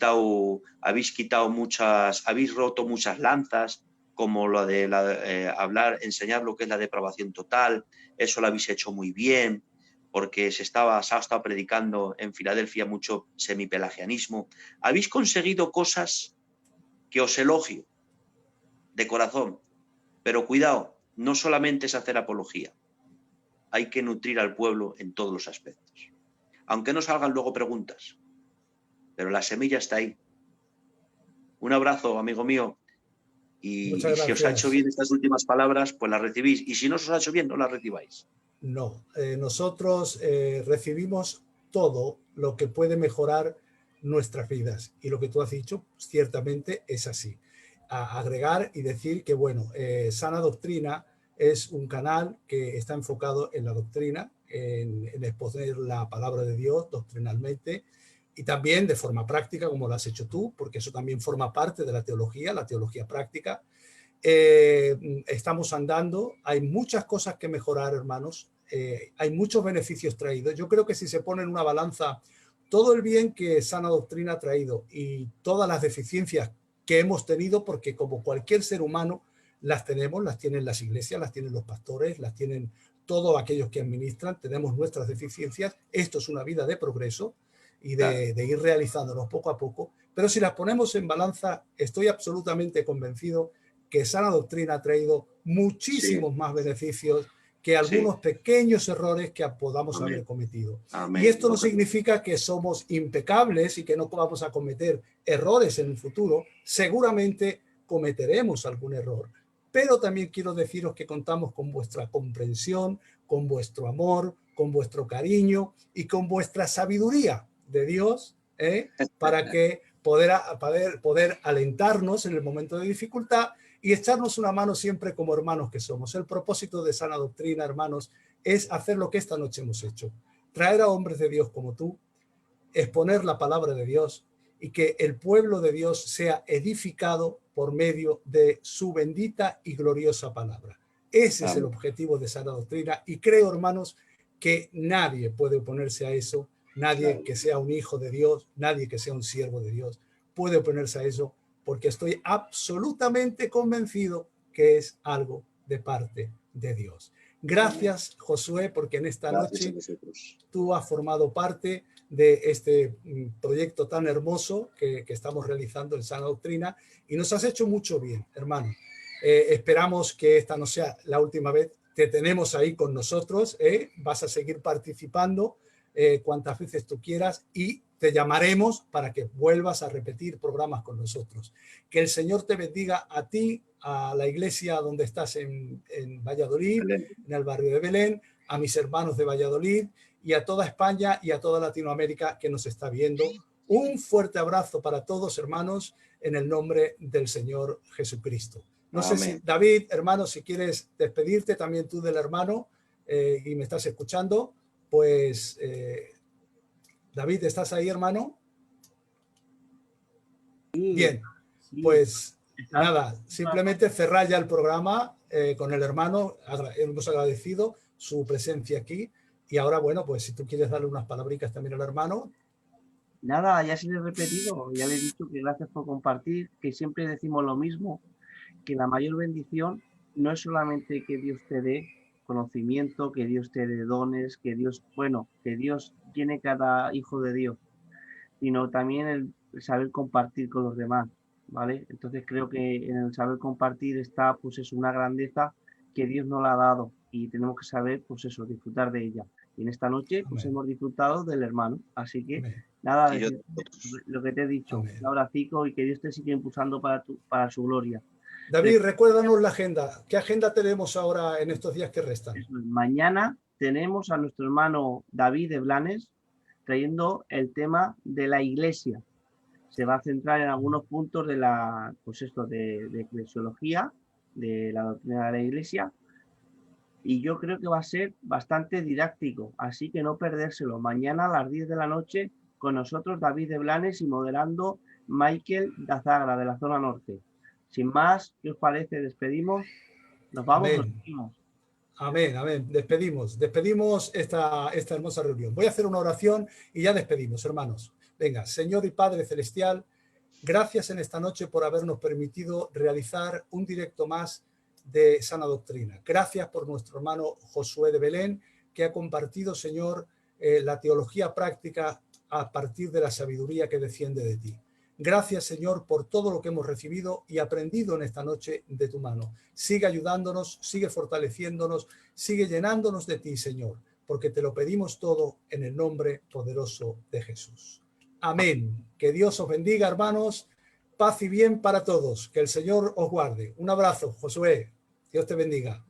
quitado habéis roto muchas lanzas, como lo de enseñar lo que es la depravación total. Eso lo habéis hecho muy bien, porque se ha estado predicando en Filadelfia mucho semipelagianismo. Habéis conseguido cosas que os elogio de corazón, pero cuidado, no solamente es hacer apología, hay que nutrir al pueblo en todos los aspectos. Aunque no salgan luego preguntas, pero la semilla está ahí. Un abrazo, amigo mío, y si os ha hecho bien estas últimas palabras, pues las recibís, y si no os ha hecho bien, no las recibáis. No, nosotros recibimos todo lo que puede mejorar nuestras vidas, y lo que tú has dicho ciertamente es así. Agregar y decir que, bueno, Sana Doctrina es un canal que está enfocado en la doctrina, en exponer la palabra de Dios doctrinalmente, y también de forma práctica, como lo has hecho tú, porque eso también forma parte de la teología práctica. Estamos andando, hay muchas cosas que mejorar, hermanos, hay muchos beneficios traídos. Yo creo que si se pone en una balanza todo el bien que Sana Doctrina ha traído y todas las deficiencias que hemos tenido, porque como cualquier ser humano las tenemos, las tienen las iglesias, las tienen los pastores, las tienen todos aquellos que administran, tenemos nuestras deficiencias. Esto es una vida de progreso y de ir realizándonos poco a poco, pero si las ponemos en balanza, estoy absolutamente convencido que Sana Doctrina ha traído muchísimos más beneficios que algunos pequeños errores que podamos haber cometido. Y esto no significa que somos impecables y que no vamos a cometer errores en el futuro. Seguramente cometeremos algún error, pero también quiero deciros que contamos con vuestra comprensión, con vuestro amor, con vuestro cariño y con vuestra sabiduría de Dios, para que poder alentarnos en el momento de dificultad y echarnos una mano siempre como hermanos que somos. El propósito de Sana Doctrina, hermanos, es hacer lo que esta noche hemos hecho. Traer a hombres de Dios como tú, exponer la palabra de Dios y que el pueblo de Dios sea edificado por medio de su bendita y gloriosa palabra. Ese es el objetivo de Sana Doctrina y creo, hermanos, que nadie puede oponerse a eso, nadie que sea un hijo de Dios, nadie que sea un siervo de Dios puede oponerse a eso, porque estoy absolutamente convencido que es algo de parte de Dios. Gracias, Josué, porque en esta noche tú has formado parte de este proyecto tan hermoso que estamos realizando en Sana Doctrina y nos has hecho mucho bien, hermano. Esperamos que esta no sea la última vez. Te tenemos ahí con nosotros, vas a seguir participando cuantas veces tú quieras y te llamaremos para que vuelvas a repetir programas con nosotros. Que el Señor te bendiga a ti, a la iglesia donde estás en Valladolid, en el barrio de Belén, a mis hermanos de Valladolid y a toda España y a toda Latinoamérica que nos está viendo. Un fuerte abrazo para todos, hermanos, en el nombre del Señor Jesucristo. No sé si, David, hermano, si quieres despedirte también tú del hermano y me estás escuchando, pues... David, ¿estás ahí, hermano? Sí, bien, pues nada, simplemente cerrar ya el programa. con el hermano, hemos agradecido su presencia aquí. Y ahora, bueno, pues si tú quieres darle unas palabritas también al hermano. Nada, ya se le he repetido, ya le he dicho que gracias por compartir, que siempre decimos lo mismo, que la mayor bendición no es solamente que Dios te dé conocimiento, que Dios te dé dones, que Dios, bueno, que Dios tiene cada hijo de Dios, sino también el saber compartir con los demás, ¿vale? Entonces creo que en el saber compartir está, pues es una grandeza que Dios nos la ha dado y tenemos que saber, pues eso, disfrutar de ella. Y en esta noche, pues Amén. hemos disfrutado del hermano. Así que, Amén. nada, Y yo, lo que te he dicho, Amén. un abracico y que Dios te siga impulsando para su gloria. David, recuérdanos la agenda. ¿Qué agenda tenemos ahora en estos días que restan? Mañana tenemos a nuestro hermano David de Blanes trayendo el tema de la iglesia. Se va a centrar en algunos puntos de la, pues esto, de eclesiología, de la doctrina de la iglesia, y yo creo que va a ser bastante didáctico, así que no perdérselo. Mañana a las 10 de la noche con nosotros David de Blanes y moderando Michael Dazagra de la zona norte. Sin más, ¿qué os parece? ¿Despedimos? ¿Nos vamos? Amén. Nos despedimos. Amén, amén. Despedimos esta hermosa reunión. Voy a hacer una oración y ya despedimos, hermanos. Venga, Señor y Padre Celestial, gracias en esta noche por habernos permitido realizar un directo más de sana doctrina. Gracias por nuestro hermano Josué de Belén, que ha compartido, Señor, la teología práctica a partir de la sabiduría que desciende de ti. Gracias, Señor, por todo lo que hemos recibido y aprendido en esta noche de tu mano. Sigue ayudándonos, sigue fortaleciéndonos, sigue llenándonos de ti, Señor, porque te lo pedimos todo en el nombre poderoso de Jesús. Amén. Que Dios os bendiga, hermanos. Paz y bien para todos. Que el Señor os guarde. Un abrazo, Josué. Dios te bendiga.